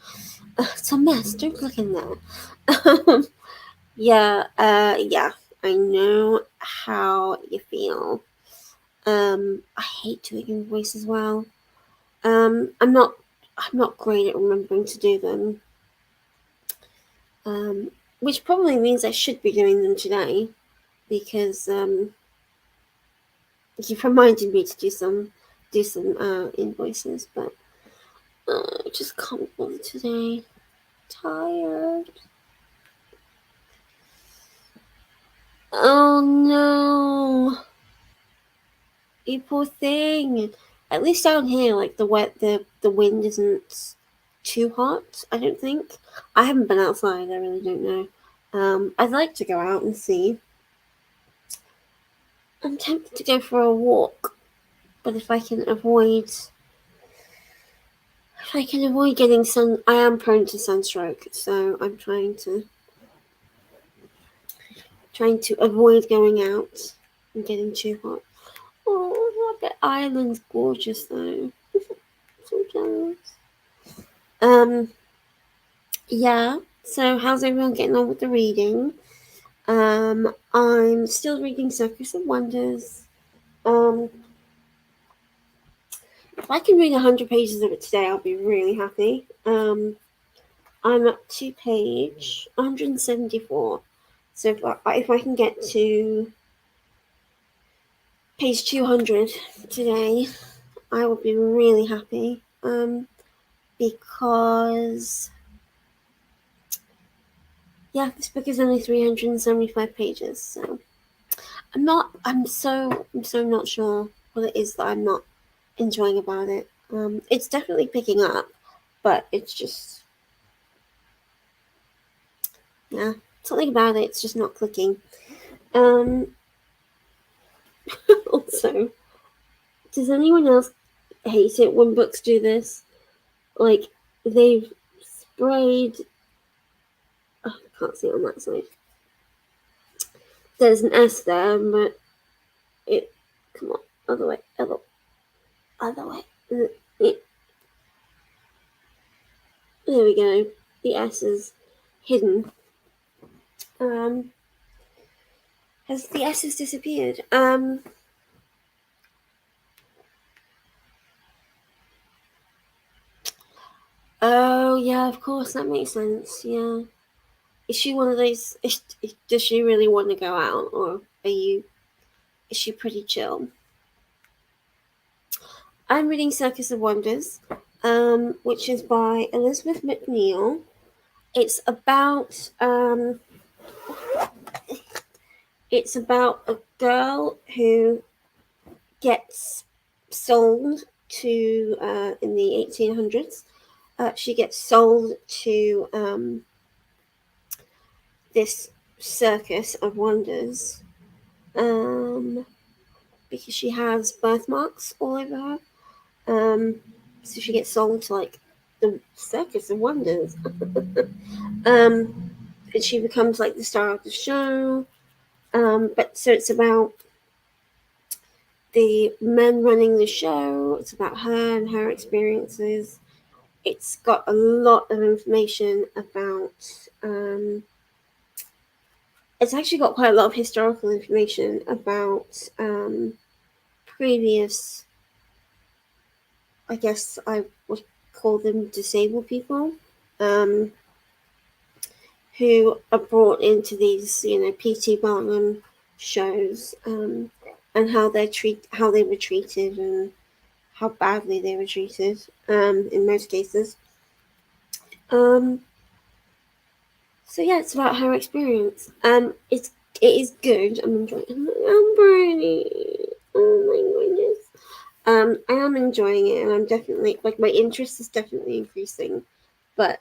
It's a mess. Don't look in there. Yeah, I know how you feel. I hate doing invoices as well. I'm not great at remembering to do them. Which probably means I should be doing them today, because you've reminded me to do some invoices, but I just can't bother today. Tired. Oh no, you poor thing. At least down here, like the wind isn't too hot. I don't think. I haven't been outside. I really don't know. I'd like to go out and see. I'm tempted to go for a walk, but if I can avoid getting sun, I am prone to sunstroke, so I'm trying to avoid going out and getting too hot. Oh, Rocket Island's gorgeous though. So jealous. Yeah. So how's everyone getting on with the reading? I'm still reading Circus of Wonders. If I can read 100 pages of it today, I'll be really happy. I'm up to page 174. So if I can get to page 200 today, I would be really happy. Because this book is only 375 pages, so I'm so not sure what it is that I'm not enjoying about it. It's definitely picking up, but it's just, something about it's just not clicking. Also, does anyone else hate it when books do this? Like, they've sprayed, I can't see it on that side. There's an S there, but come on, other way. There we go. The S is hidden. Has the S has disappeared? Oh yeah, of course, that makes sense. Yeah. Is she one of those? Does she really want to go out, or is she pretty chill? I'm reading Circus of Wonders, which is by Elizabeth McNeil. It's about a girl who gets sold to in the 1800s. She gets sold to this Circus of Wonders because she has birthmarks all over her. So she gets sold to like the Circus of Wonders. And she becomes like the star of the show. But so it's about the men running the show. It's about her and her experiences. It's got a lot of information about. It's actually got quite a lot of historical information about previous. I guess I would call them disabled people, who are brought into these, P.T. Barnum shows, and how they were treated and how badly they were treated, in most cases. So yeah, it's about her experience. It is good. I'm enjoying it. I'm Bernie. Oh my goodness. I am enjoying it, and I'm definitely my interest is definitely increasing. But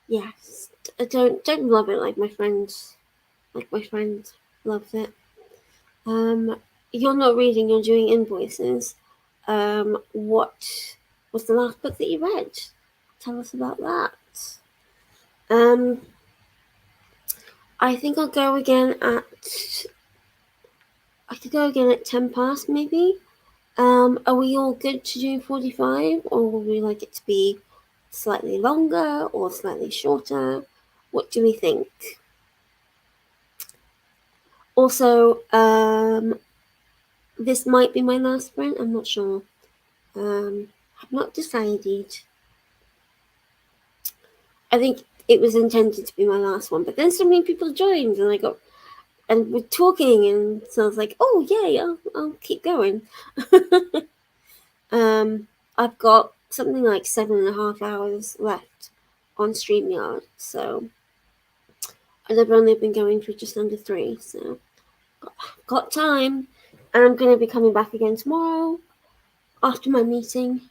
yes, I don't love it like my friend loves it. You're not reading, you're doing invoices. What was the last book that you read? Tell us about that. I think I'll go again at. I could go again at 10 past, maybe. Are we all good to do 45, or would we like it to be slightly longer or slightly shorter? What do we think? Also, this might be my last sprint. I'm not sure. I've not decided. I think it was intended to be my last one, but then so many people joined, and we're talking, and so I was like, oh yay, I'll keep going. I've got something like 7.5 hours left on StreamYard, so I've only been going for just under 3, so got time, and I'm going to be coming back again tomorrow after my meeting.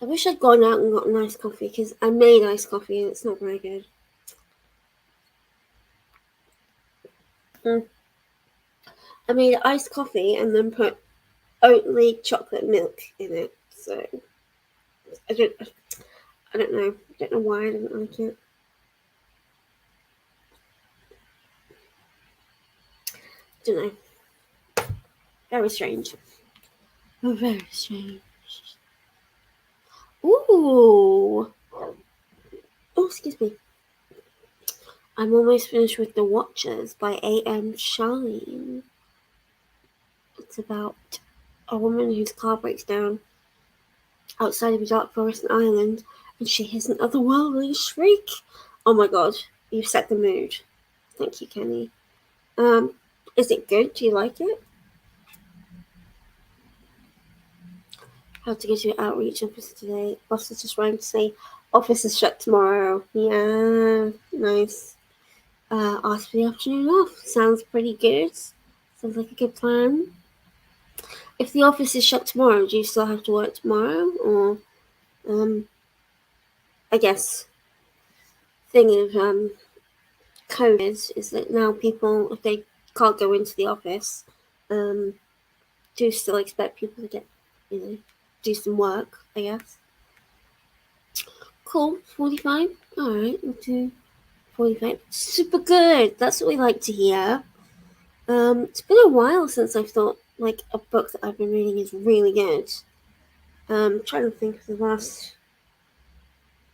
I wish I'd gone out and got an iced coffee, because I made iced coffee and it's not very good. I made iced coffee and then put Oatly chocolate milk in it, so I don't know. I don't know why I didn't like it. Don't know. Very strange. Oh, very strange. Ooh. Oh, excuse me. I'm almost finished with The Watchers by A.M. Charlene. It's about a woman whose car breaks down outside of a dark forest in Ireland, and she hears an otherworldly shriek. Oh my god, you've set the mood. Thank you, Kenny. Is it good? Do you like it? How to go to your outreach office today? Boss is just trying to say office is shut tomorrow. Yeah, nice. Ask for the afternoon off. Sounds pretty good. Sounds like a good plan. If the office is shut tomorrow, do you still have to work tomorrow? Or, I guess, thing of COVID is that now people, if they can't go into the office, do still expect people to get, do some work, I guess. Cool, 45. Alright, we'll do 45. Super good. That's what we like to hear. It's been a while since I've thought like a book that I've been reading is really good. I'm trying to think of the last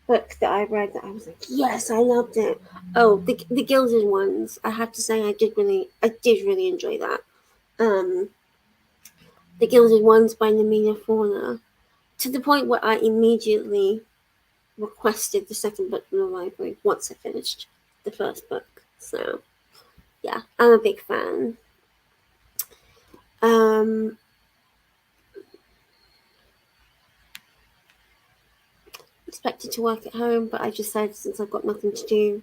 book that I read that I was like, yes, I loved it. Oh, the Gilded Ones. I have to say I did really enjoy that. The Gilded Ones by Namina Fauna, to the point where I immediately requested the second book from the library once I finished the first book. So yeah, I'm a big fan. Expected to work at home, but I just said since I've got nothing to do,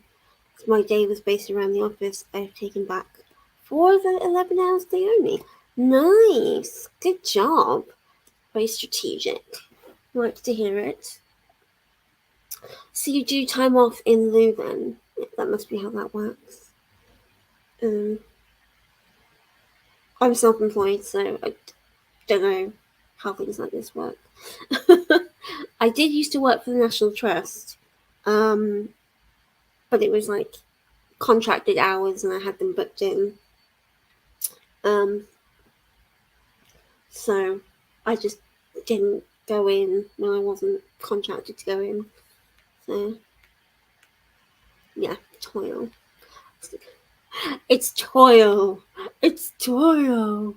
my day was based around the office, I've taken back 4 of the 11 hours day only. Nice, good job. Very strategic. Like to hear it. So you do time off in lieu then? That must be how that works. I'm self-employed, so I don't know how things like this work. I did used to work for the National Trust, but it was like contracted hours and I had them booked in. So I just didn't go in when I wasn't contracted to go in. So yeah, toil. It's toil. It's toil.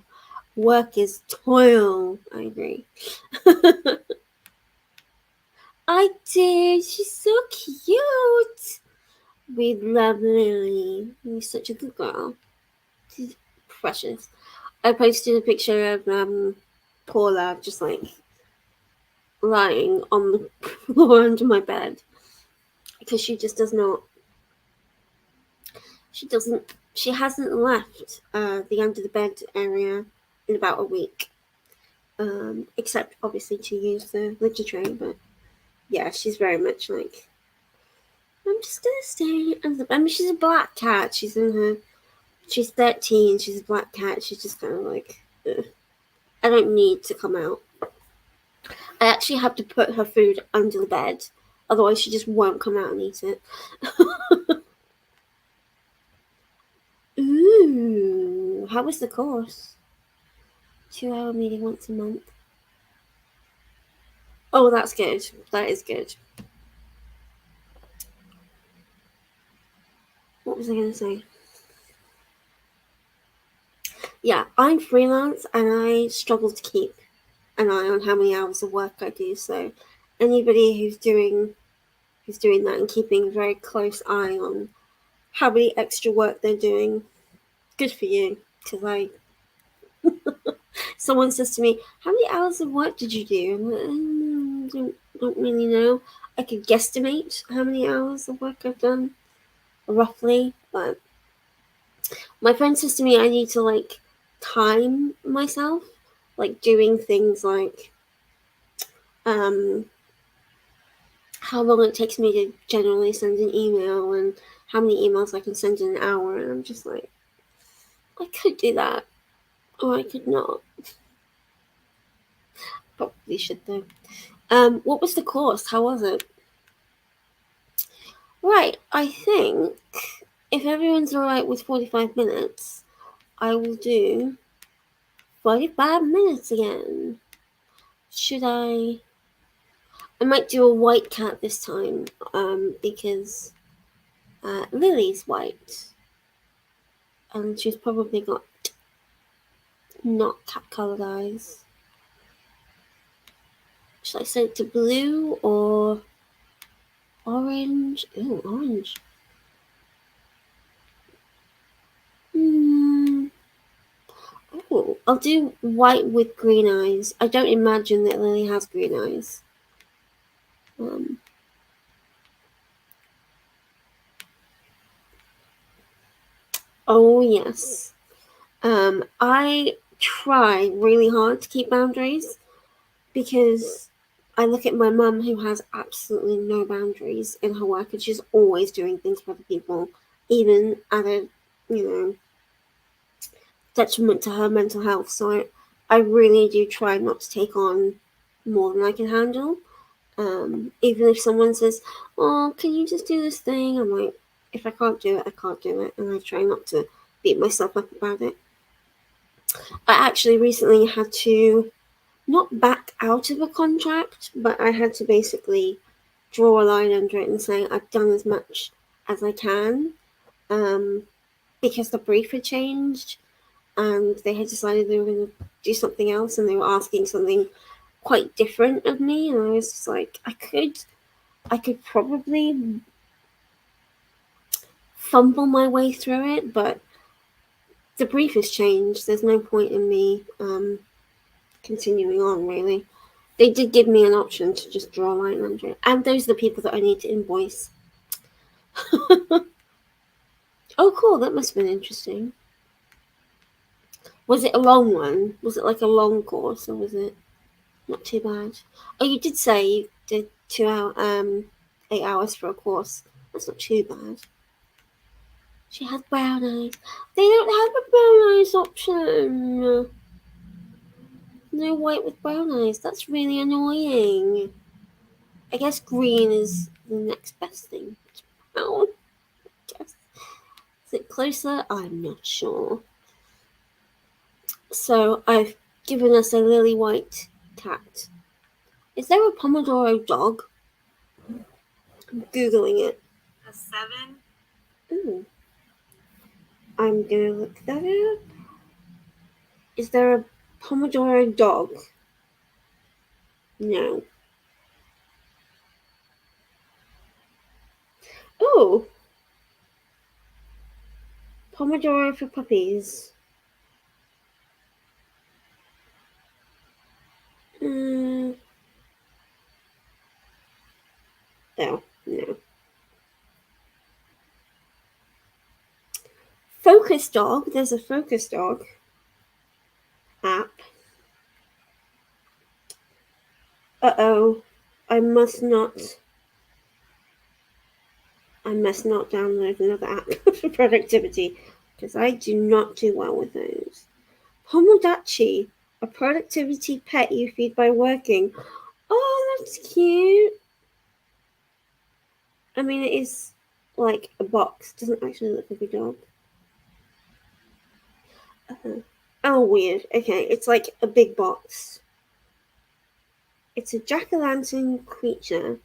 Work is toil. I agree. I did. She's so cute. We love Lily. She's such a good girl. She's precious. I posted a picture of Paula just like lying on the floor under my bed because she just does not. She hasn't left the under the bed area in about a week, except obviously to use the litter tray. But yeah, she's very much like, I'm just gonna stay under the bed. I mean, she's a black cat. She's 13. She's a black cat. She's just kind of like, ugh. I don't need to come out. I actually have to put her food under the bed, otherwise she just won't come out and eat it. Ooh, how was the course? 2-hour meeting once a month. Oh, that's good. That is good. What was I going to say? Yeah, I'm freelance and I struggle to keep an eye on how many hours of work I do. So anybody who's doing that and keeping a very close eye on how many extra work they're doing, good for you. Because someone says to me, how many hours of work did you do? I'm like, don't really know. I could guesstimate how many hours of work I've done, roughly, but my friend says to me I need to like time myself, like doing things like how long it takes me to generally send an email and how many emails I can send in an hour, and I'm just like, I could do that, or I could not. Probably should though. What was the course? How was it? Right, I think if everyone's alright with 45 minutes, I will do 45 minutes again. Should I might do a white cat this time, because Lily's white, and she's probably got not cat-coloured eyes. Should I set it to blue or Orange. Ooh, orange. Oh, I'll do white with green eyes. I don't imagine that Lily has green eyes. Oh, yes. I try really hard to keep boundaries because I look at my mum who has absolutely no boundaries in her work and she's always doing things for other people, even at a, detriment to her mental health. So I really do try not to take on more than I can handle. Even if someone says, "Oh, can you just do this thing?" I'm like, if I can't do it, I can't do it, and I try not to beat myself up about it. I actually recently had to not back out of a contract, but I had to basically draw a line under it and say I've done as much as I can, because the brief had changed and they had decided they were going to do something else and they were asking something quite different of me, and I was just like, I could probably fumble my way through it, but the brief has changed. There's no point in me continuing on, really. They did give me an option to just draw a line under it, and those are the people that I need to invoice. Oh, cool, that must have been interesting. Was it a long one? Was it like a long course, or was it not too bad? Oh, you did say you did 8 hours for a course. That's not too bad. She has brown eyes. They don't have a brown eyes option. No white with brown eyes. That's really annoying. I guess green is the next best thing. Brown. Is it closer? I'm not sure. So I've given us a lily white cat. Is there a Pomodoro dog? I'm Googling it. A 7. Ooh. I'm gonna look that up. Is there a Pomodoro dog? No. Oh! Pomodoro for puppies. No. No. Focus Dog. There's a Focus Dog app. Uh-oh. I must not download another app for productivity because I do not do well with those. Pomodachi, a productivity pet you feed by working. Oh, that's cute. I mean, it is like a box. It doesn't actually look like a dog. Oh, weird. Okay, it's like a big box. It's a jack-o'-lantern creature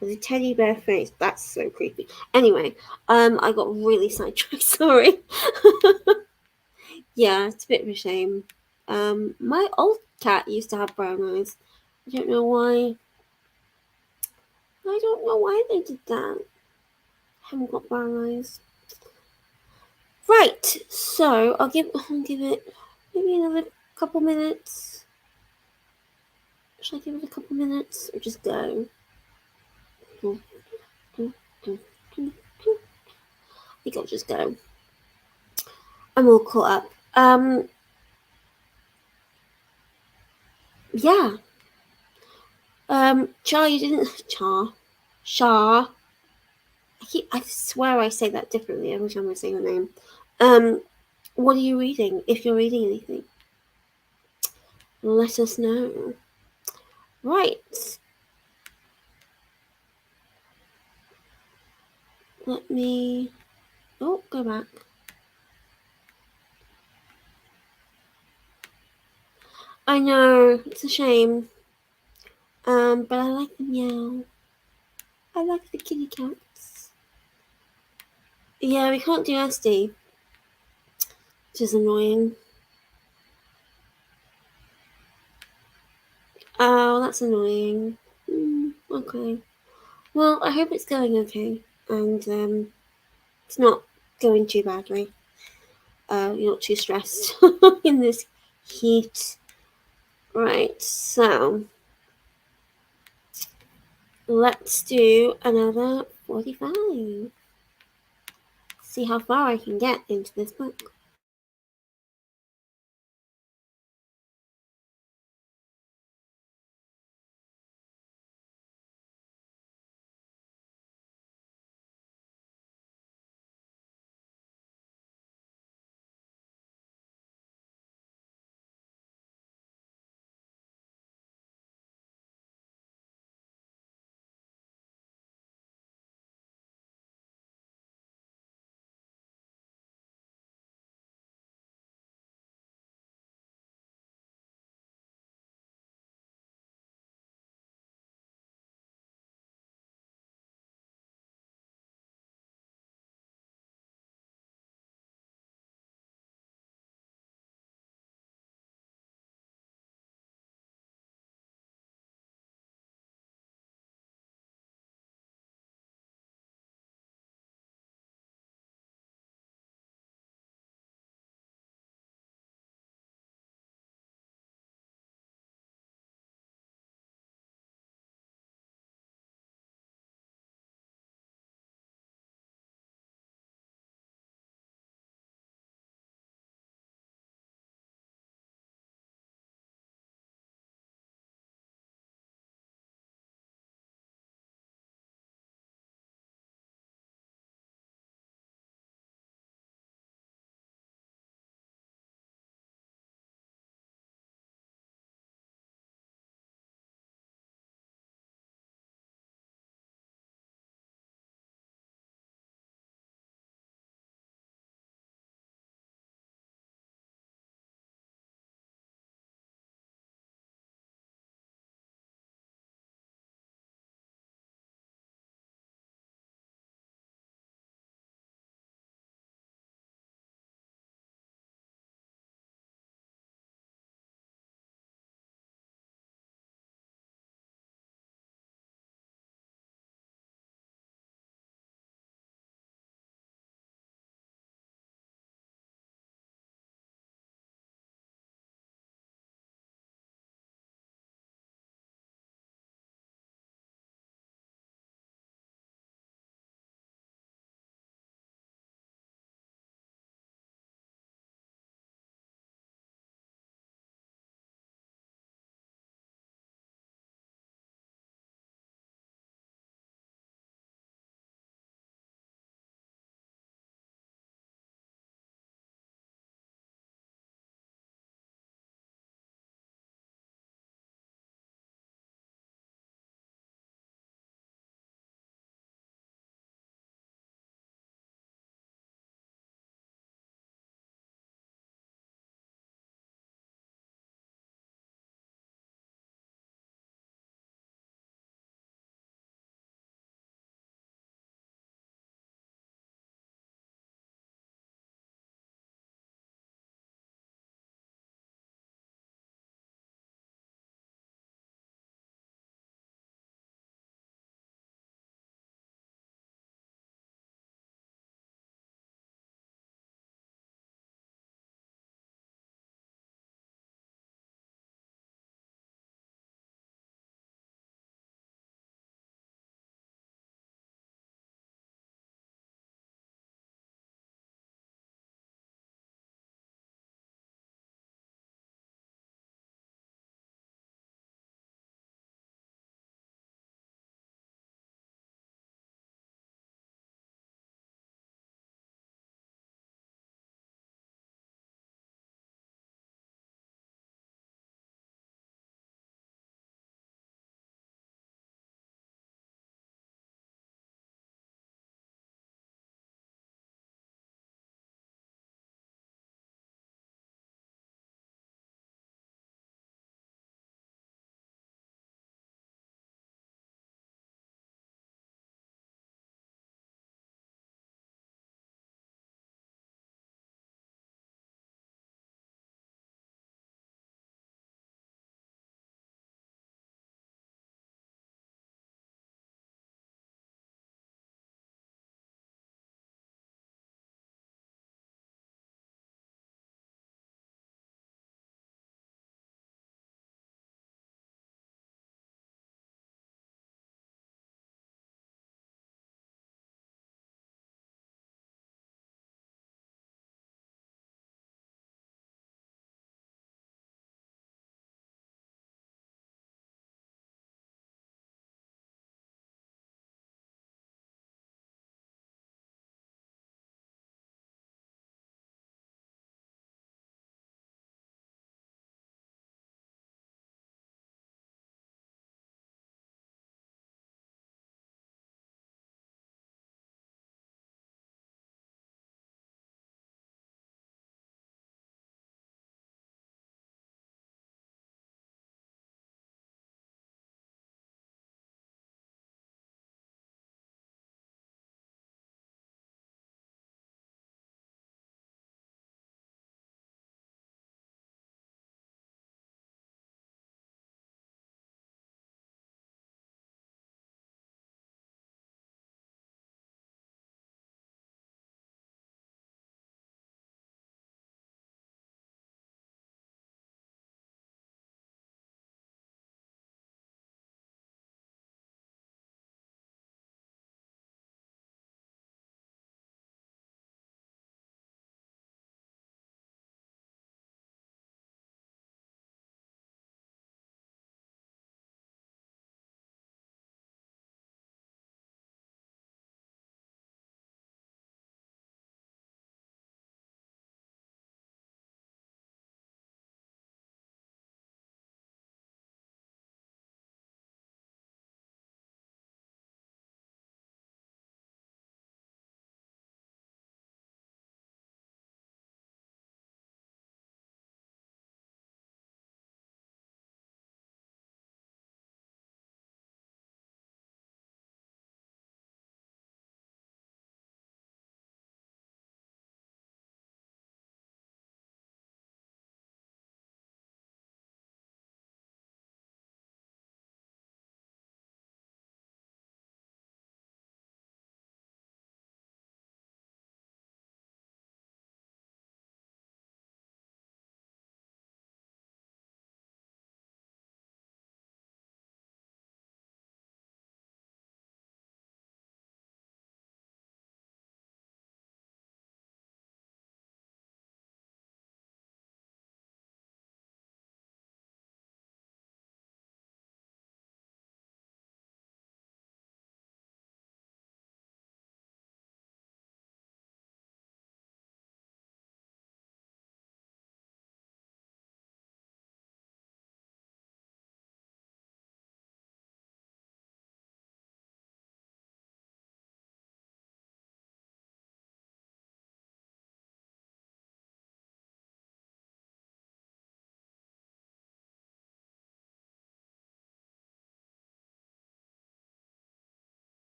with a teddy bear face. That's so creepy. Anyway, I got really sidetracked. Sorry. Yeah, it's a bit of a shame. My old cat used to have brown eyes. I don't know why. I don't know why they did that. I haven't got brown eyes. Right, so I'll give it maybe another couple minutes. Should I give it a couple minutes or just go? I think I'll just go. I'm all caught up. Yeah. Char, you didn't. Shah. I swear I say that differently every time I say your name. What are you reading? If you're reading anything, let us know. Right. Let me. Oh, go back. I know, it's a shame. But I like the meow. I like the kitty cats. Yeah, we can't do SD, which is annoying. Oh, that's annoying. Okay. Well, I hope it's going okay, and it's not going too badly. You're not too stressed in this heat. Right, so let's do another 45. See how far I can get into this book.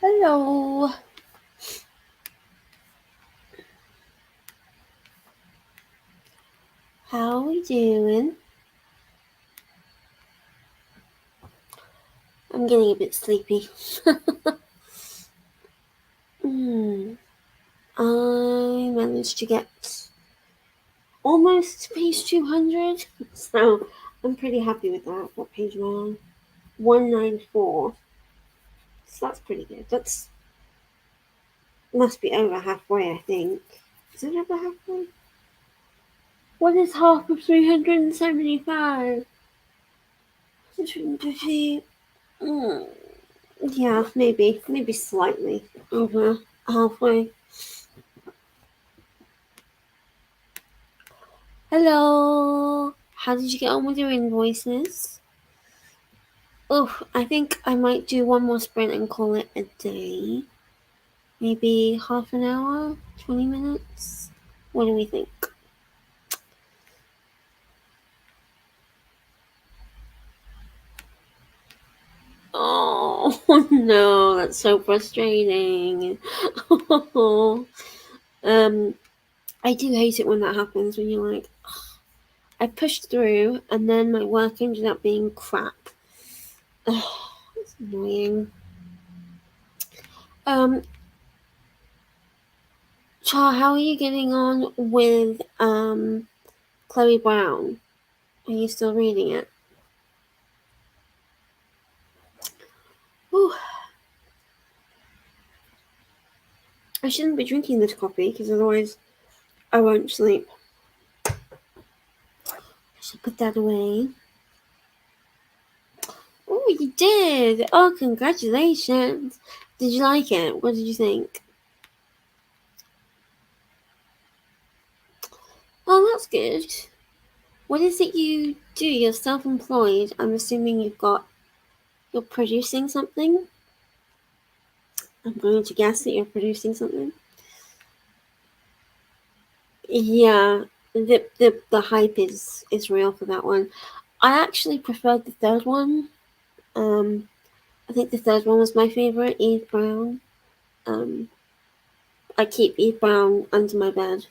Hello. How are we doing? I'm getting a bit sleepy. I managed to get almost to page 200, so I'm pretty happy with that. What page am I on? 194. So that's pretty good. That's must be over halfway, I think. Is it over halfway? What is half of 375? 150. Yeah, maybe slightly over halfway. Hello. How did you get on with your invoices? Oh, I think I might do one more sprint and call it a day. Maybe half an hour, 20 minutes. What do we think? Oh no, that's so frustrating. I do hate it when that happens, when you're like, I pushed through and then my work ended up being crap. It's annoying. Char, how are you getting on with Chloe Brown? Are you still reading it? Whew. I shouldn't be drinking this coffee because otherwise I won't sleep. I should put that away. Oh, you did! Oh, congratulations! Did you like it? What did you think? Oh, that's good. What is it you do? You're self-employed. I'm assuming you're producing something? I'm going to guess that you're producing something. Yeah, the hype is real for that one. I actually preferred the third one. I think the third one was my favorite, Eve Brown. I keep Eve Brown under my bed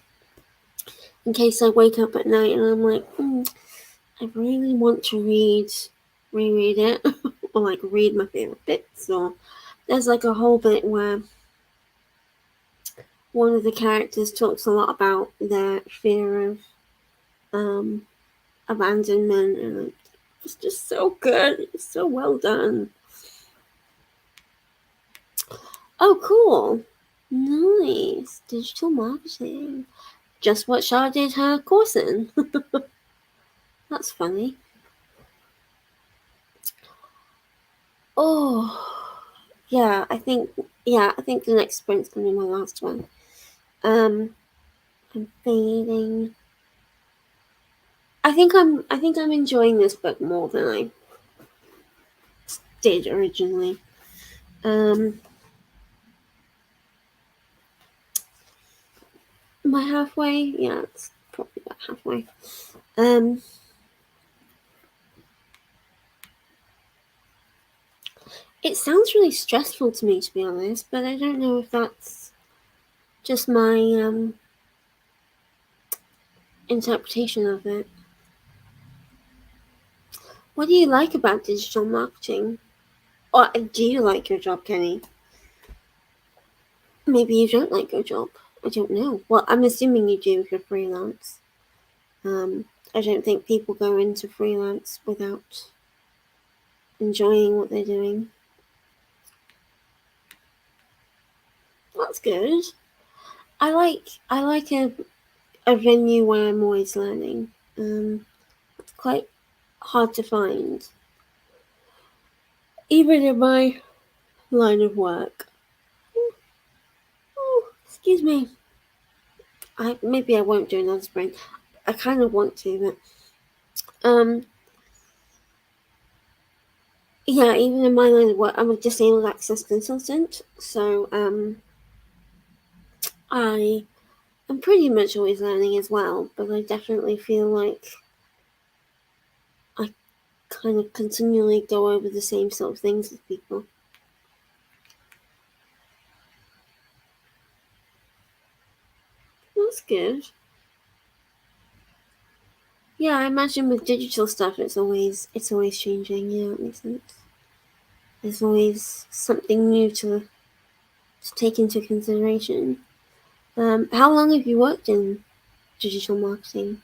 in case I wake up at night and I'm like, I really want to reread it, or like read my favorite bits. Or there's like a whole bit where one of the characters talks a lot about their fear of abandonment, and it's just so good. It's so well done. Oh, cool. Nice. Digital marketing. Just what Shah did her course in. That's funny. Oh, yeah, I think the next sprint's gonna be my last one. I'm fading. I think I'm enjoying this book more than I did originally. Am I halfway? Yeah, it's probably about halfway. It sounds really stressful to me, to be honest, but I don't know if that's just my interpretation of it. What do you like about digital marketing? Or do you like your job, Kenny? Maybe you don't like your job. I don't know. Well, I'm assuming you do if you're freelance. I don't think people go into freelance without enjoying what they're doing. That's good. I like a venue where I'm always learning. It's quite hard to find, even in my line of work. Oh, excuse me. Maybe I won't do another sprint. I kind of want to, but yeah, even in my line of work, I'm a disabled access consultant, so I am pretty much always learning as well. But I definitely feel like I kind of continually go over the same sort of things with people. That's good. Yeah, I imagine with digital stuff, it's always changing. Yeah, it makes sense. There's always something new to take into consideration. How long have you worked in digital marketing?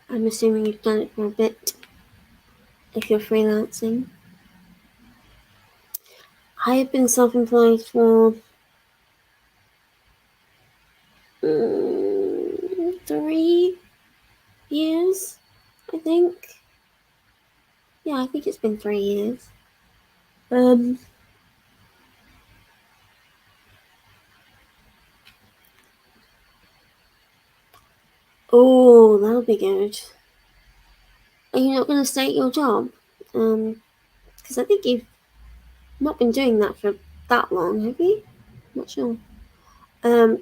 I'm assuming you've done it for a bit if you're freelancing. I have been self-employed for 3 years, I think. Yeah, I think it's been 3 years. Oh, that'll be good. Are you not going to stay at your job? Because I think you've not been doing that for that long, have you? Not sure.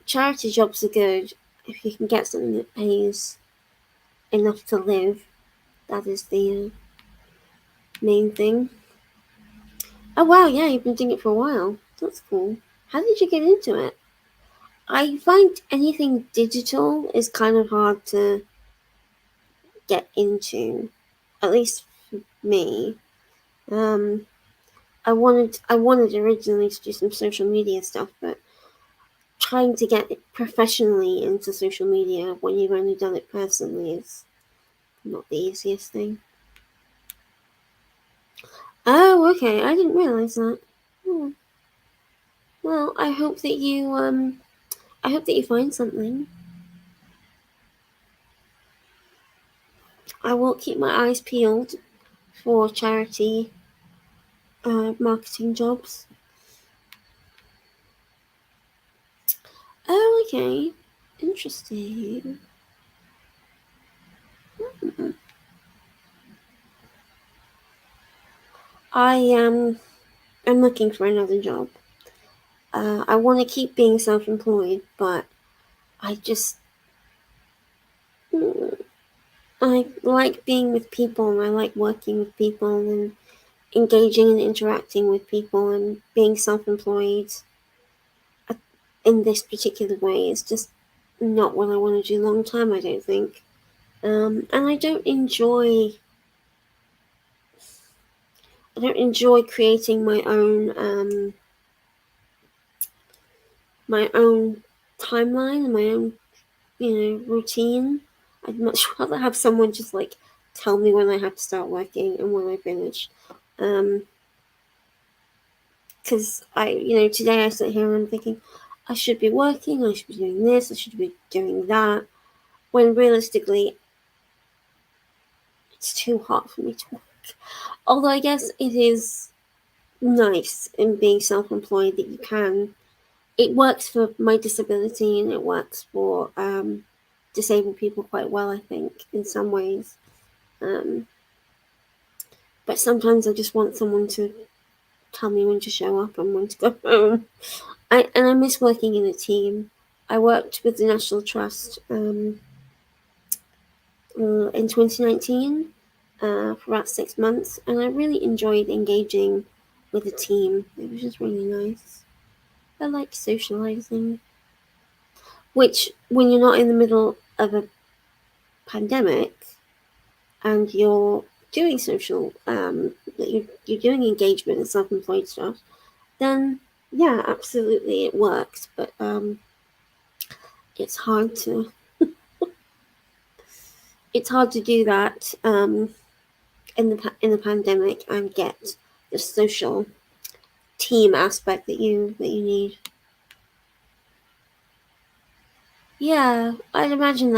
Charity jobs are good if you can get something that pays enough to live. That is the main thing. Oh wow, yeah, you've been doing it for a while. That's cool. How did you get into it? I find anything digital is kind of hard to get into, at least for me. I wanted originally to do some social media stuff, but trying to get professionally into social media when you've only done it personally is not the easiest thing. Oh, okay. I didn't realize that. Hmm. Well, I hope that you find something. I will keep my eyes peeled for charity marketing jobs. Oh, okay. Interesting. I'm looking for another job. I want to keep being self-employed, but I just I like being with people, and I like working with people, and engaging and interacting with people, and being self-employed in this particular way is just not what I want to do long term. I don't think, and I don't enjoy creating my own timeline and my own routine. I'd much rather have someone just like tell me when I have to start working and when I finish. Because today I sit here and I'm thinking I should be working, I should be doing this, I should be doing that, when realistically it's too hard for me to work. Although I guess it is nice in being self-employed that you can. It works for my disability and it works for disabled people quite well, I think, in some ways. But sometimes I just want someone to tell me when to show up and when to go home. I miss working in a team. I worked with the National Trust in 2019 for about 6 months, and I really enjoyed engaging with a team. It was just really nice. I like socializing, which when you're not in the middle of a pandemic and you're doing you're doing engagement and self-employed stuff, then yeah, absolutely it works. But it's hard to do that in the pandemic and get the social team aspect that you need. Yeah, I'd imagine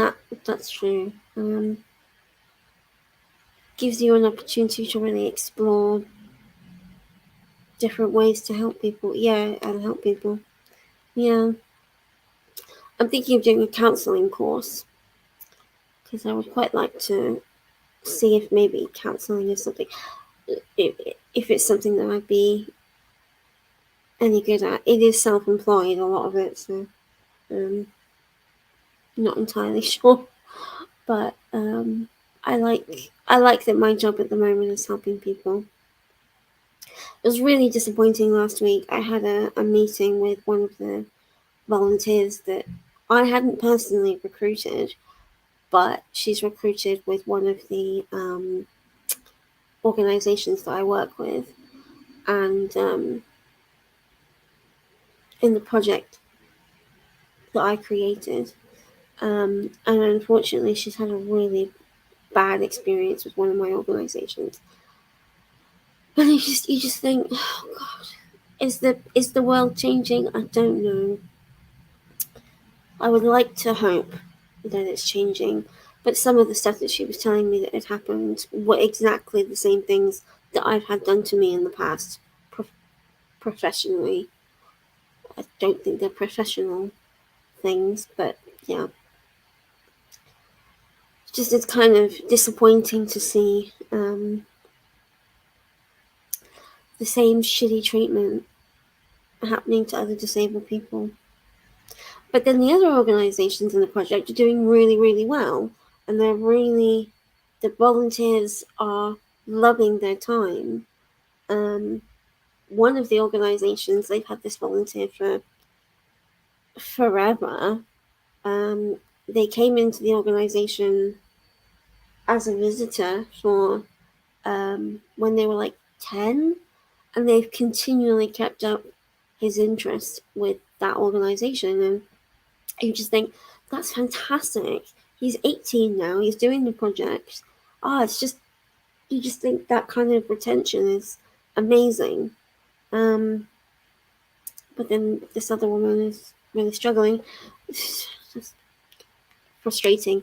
that's true. Gives you an opportunity to really explore different ways to help people. Yeah, and help people. Yeah, I'm thinking of doing a counselling course because I would quite like to see if maybe counselling is something. If it's something that I'd be any good at. It is self-employed, a lot of it, so not entirely sure. But I like that my job at the moment is helping people. It was really disappointing last week. I had a meeting with one of the volunteers that I hadn't personally recruited, but she's recruited with one of the organizations that I work with, and in the project that I created. And unfortunately, she's had a really bad experience with one of my organizations. And you just think, oh God, is the world changing? I don't know. I would like to hope that it's changing, but some of the stuff that she was telling me that had happened were exactly the same things that I've had done to me in the past, professionally. I don't think they're professional things, but yeah. It's kind of disappointing to see the same shitty treatment happening to other disabled people. But then the other organizations in the project are doing really, really well. And the volunteers are loving their time. One of the organizations, they've had this volunteer for forever. They came into the organization as a visitor for when they were like 10, and they've continually kept up his interest with that organization. And you just think, that's fantastic. He's 18 now, he's doing the project. It's just, you just think that kind of retention is amazing. But then this other woman is really struggling. It's just frustrating.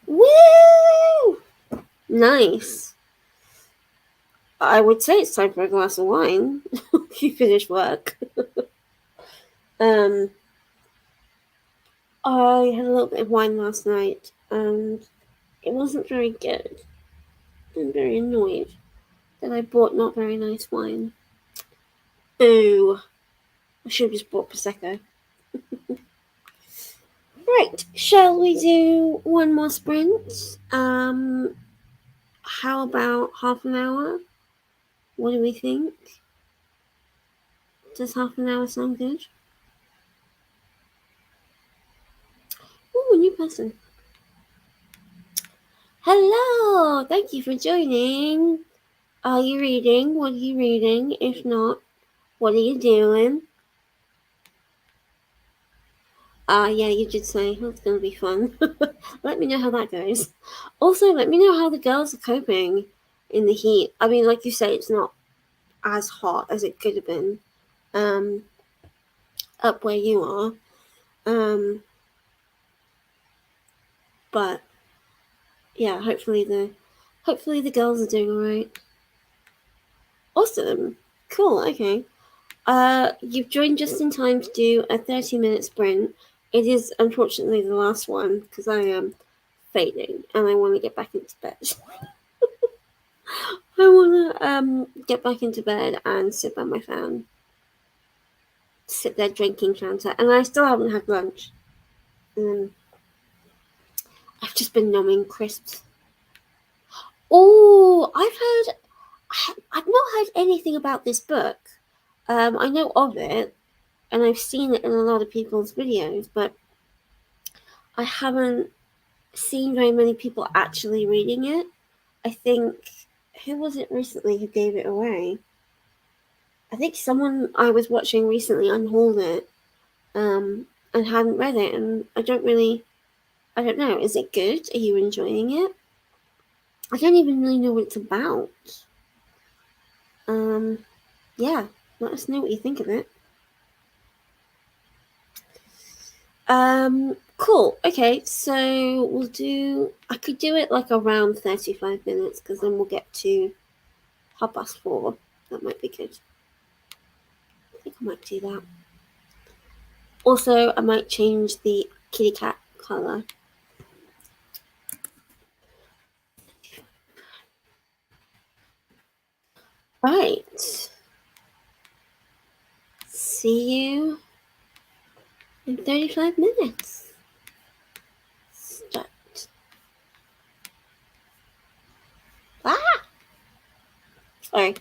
Woo! Nice. I would say it's time for a glass of wine if you finish work. I had a little bit of wine last night, and it wasn't very good. I'm very annoyed that I bought not very nice wine. Ooh, I should have just bought Prosecco. Right, shall we do one more sprint? How about half an hour? What do we think? Does half an hour sound good? Ooh, a new person. Hello, thank you for joining. Are you reading? What are you reading? If not, what are you doing? Yeah, you did say it's gonna be fun. Let me know how that goes. Also, let me know how the girls are coping in the heat. I mean, like you say, it's not as hot as it could have been up where you are. But yeah, hopefully the girls are doing alright. Awesome. Cool, okay. You've joined just in time to do a 30-minute sprint. It is unfortunately the last one because I am fading and I want to get back into bed. I want to get back into bed and sit by my fan. Sit there drinking Fanta. And I still haven't had lunch. I've just been numbing crisps. Oh, I've not heard anything about this book. I know of it, and I've seen it in a lot of people's videos, but I haven't seen very many people actually reading it. I think, who was it recently who gave it away? I think someone I was watching recently unhauled it, and hadn't read it, and I don't know, is it good? Are you enjoying it? I don't even really know what it's about. Yeah, let us know what you think of it. Cool. Okay, so I could do it like around 35 minutes because then we'll get to 4:30. That might be good. I think I might do that. Also, I might change the kitty cat colour. Right. See you in 35 minutes. Start. Sorry.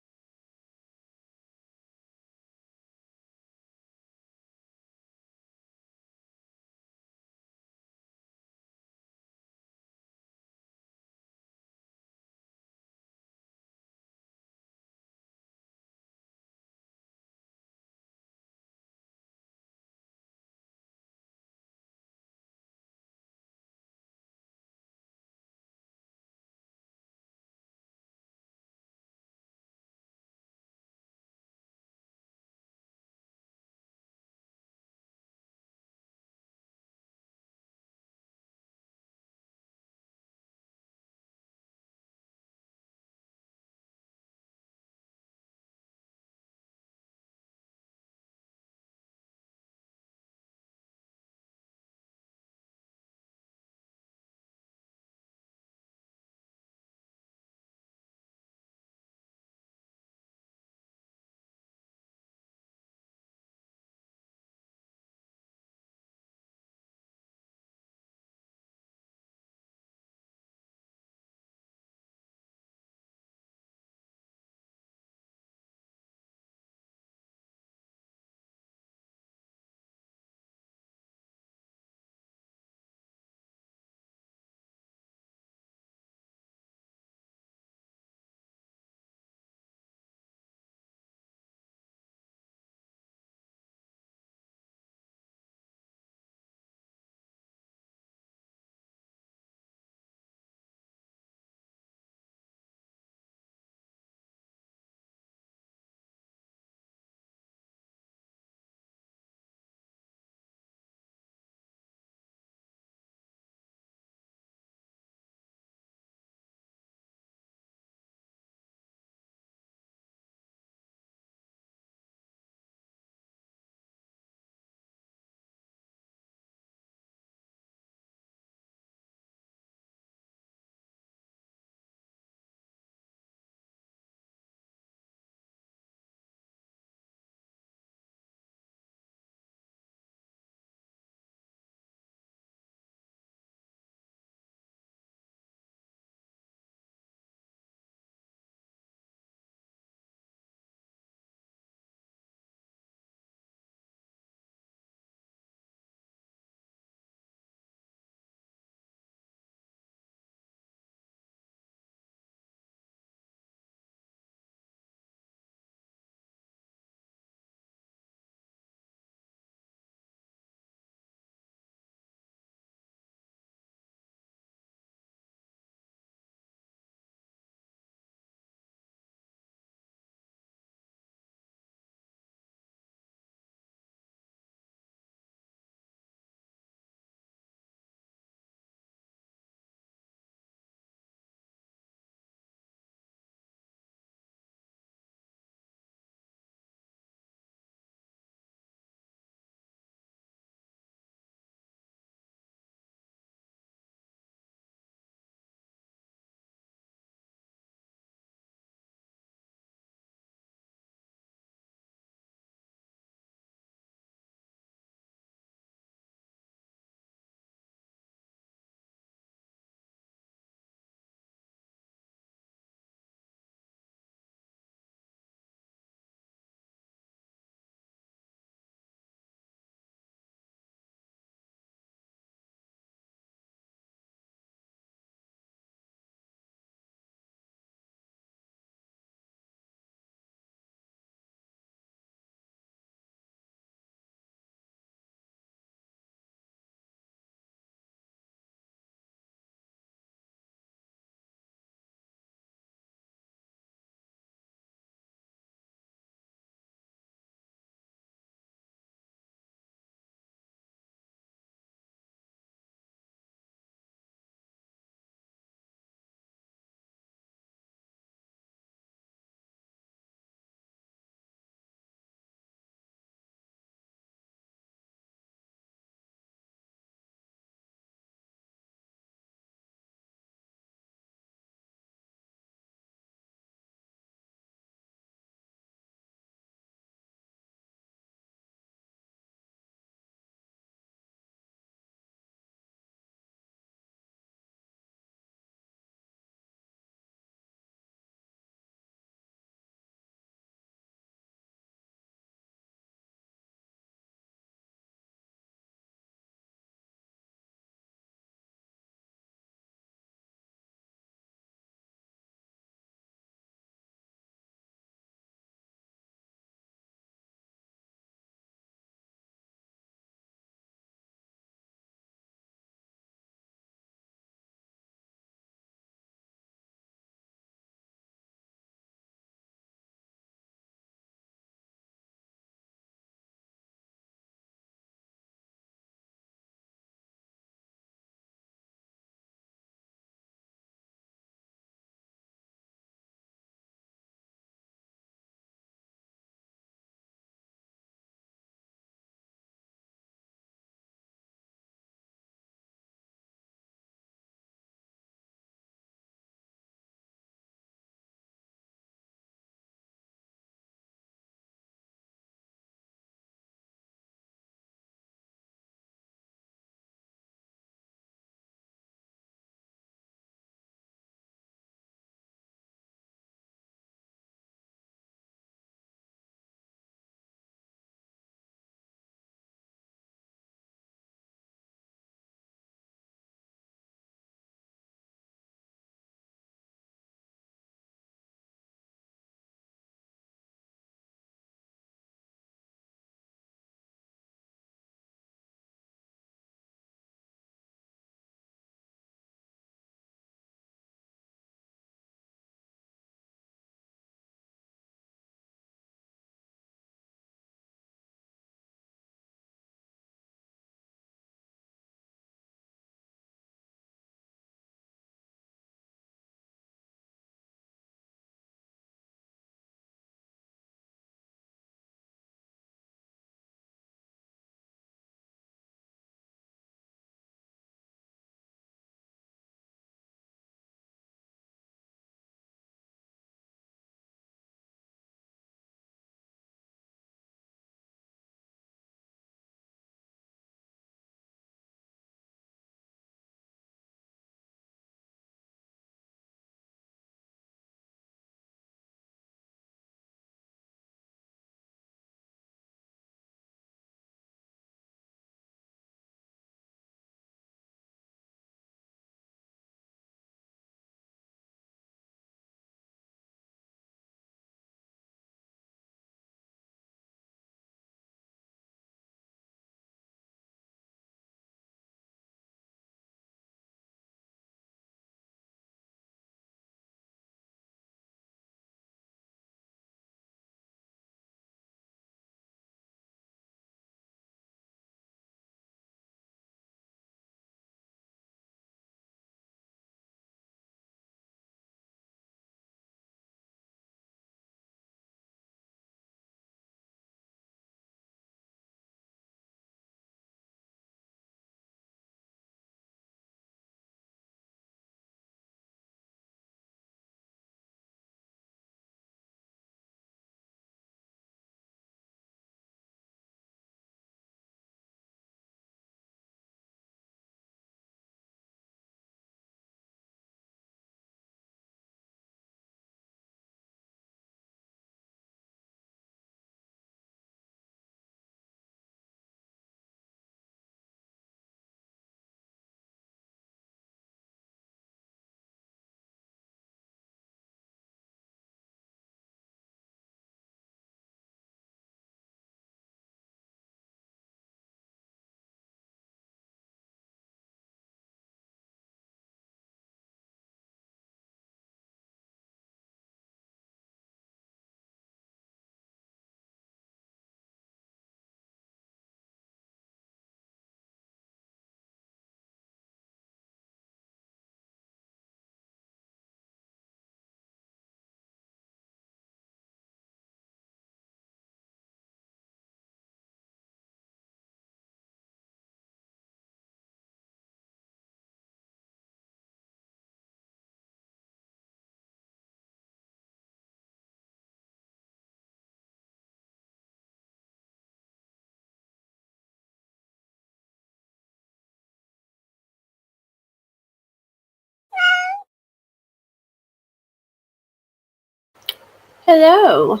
Hello.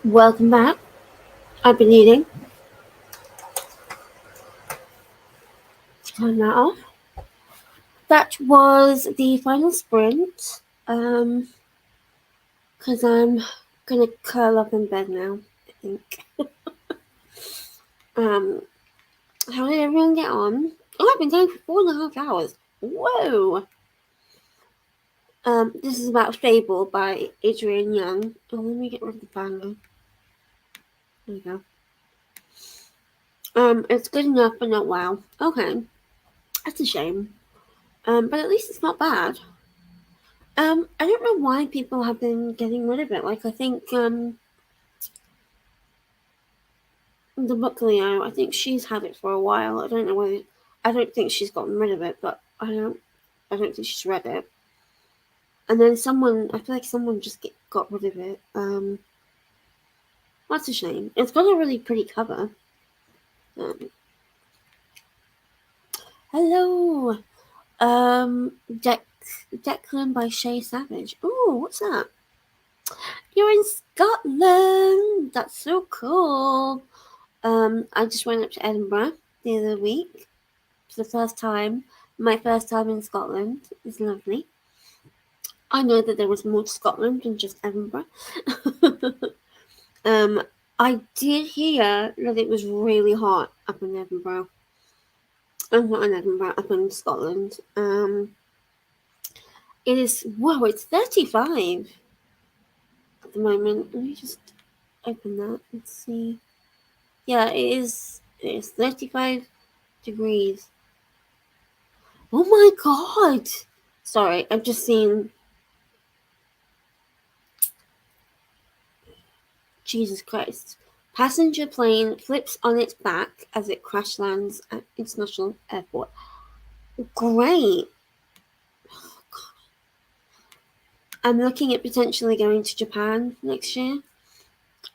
Welcome back. I've been eating. Turn that off. That was the final sprint. Because I'm gonna curl up in bed now, I think. How did everyone get on? Oh, I've been going for 4.5 hours. Whoa! This is about Fable by Adrian Young. Oh, let me get rid of the banger. There we go. It's good enough, but not wow. Okay. That's a shame. But at least it's not bad. I don't know why people have been getting rid of it. Like, I think, the book Leo, I think she's had it for a while. I don't know whether, I don't think she's gotten rid of it, but I don't think she's read it. And then I feel like someone just got rid of it. That's a shame. It's got a really pretty cover. Hello. Declan by Shay Savage. Oh, what's that? You're in Scotland. That's so cool. I just went up to Edinburgh the other week for the first time. My first time in Scotland. It's lovely. I know that there was more to Scotland than just Edinburgh. I did hear that it was really hot up in Edinburgh. Not in Edinburgh, up in Scotland. It is, whoa, it's 35 at the moment. Let me just open that and see. Yeah, it is 35 degrees. Oh my god! Sorry, I've just seen. Jesus Christ. Passenger plane flips on its back as it crash lands at international airport. Great. Oh, I'm looking at potentially going to Japan next year.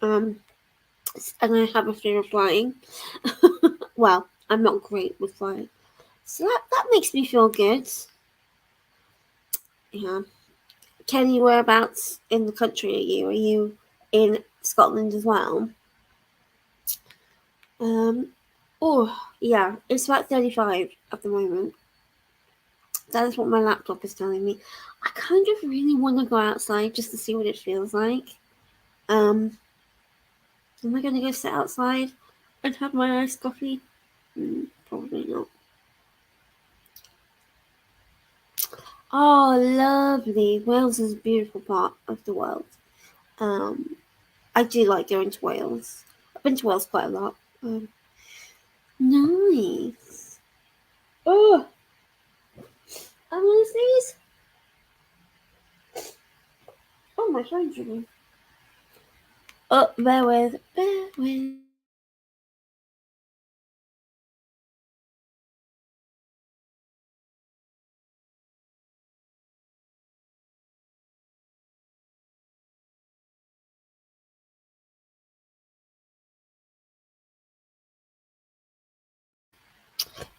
And I have a fear of flying. Well, I'm not great with flying. So that makes me feel good. Yeah. Kenny, whereabouts in the country are you? Are you in Scotland as well? Oh, yeah, it's about 35 at the moment. That is what my laptop is telling me. I kind of really want to go outside just to see what it feels like. Am I going to go sit outside and have my iced coffee? Probably not. Oh, lovely. Wales is a beautiful part of the world. I do like going to Wales. I've been to Wales quite a lot. Nice. Oh, I'm gonna sneeze. Oh, my phone's ringing. Oh, bear with.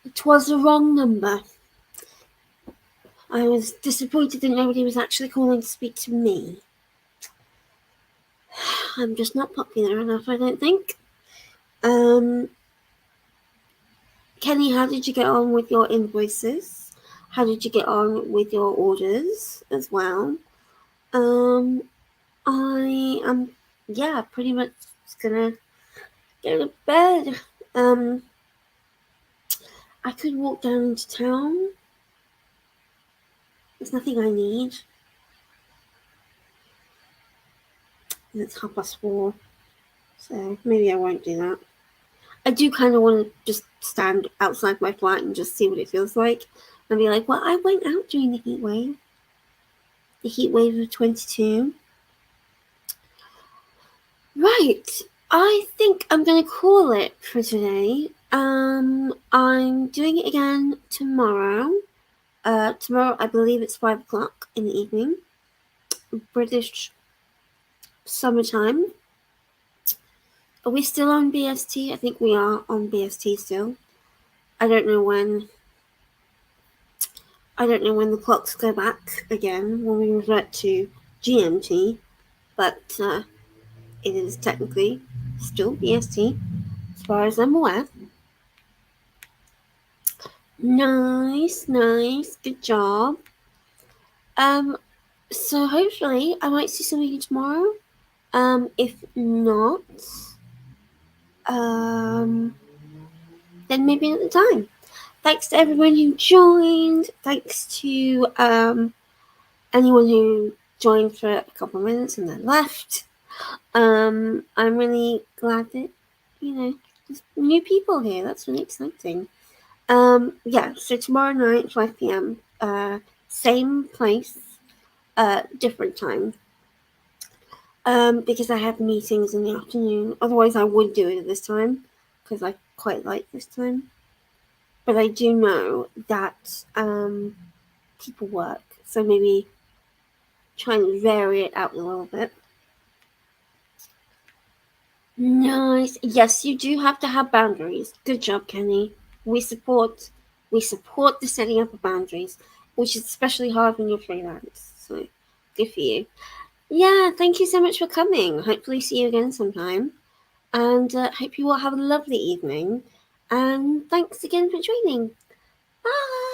It was the wrong number. I was disappointed that nobody was actually calling to speak to me. I'm just not popular enough, I don't think. Kenny, how did you get on with your invoices? How did you get on with your orders as well? I am, pretty much gonna go to bed. I could walk down into town. There's nothing I need. It's 4:30, so maybe I won't do that. I do kind of want to just stand outside my flat and just see what it feels like and be like, well, I went out during the heat wave. The heat wave of 22. Right. I think I'm going to call it for today. I'm doing it again tomorrow. Tomorrow, I believe it's 5 o'clock in the evening. British summertime. Are we still on BST? I think we are on BST still. I don't know when the clocks go back again, when we revert to GMT, but it is technically still BST, as far as I'm aware. Nice, good job. So hopefully I might see some of you tomorrow. If not, then maybe another time. Thanks to everyone who joined. Thanks to anyone who joined for a couple of minutes and then left. I'm really glad that, there's new people here. That's really exciting. Yeah, so tomorrow night, 5 p.m., same place, different time. Because I have meetings in the afternoon. Otherwise, I would do it at this time, because I quite like this time. But I do know that people work, so maybe try and vary it out a little bit. Nice. Yes, you do have to have boundaries. Good job, Kenny. We support the setting up of boundaries, which is especially hard when you're freelance. So good for you. Yeah, thank you so much for coming. Hopefully see you again sometime. And hope you all have a lovely evening. And thanks again for joining. Bye.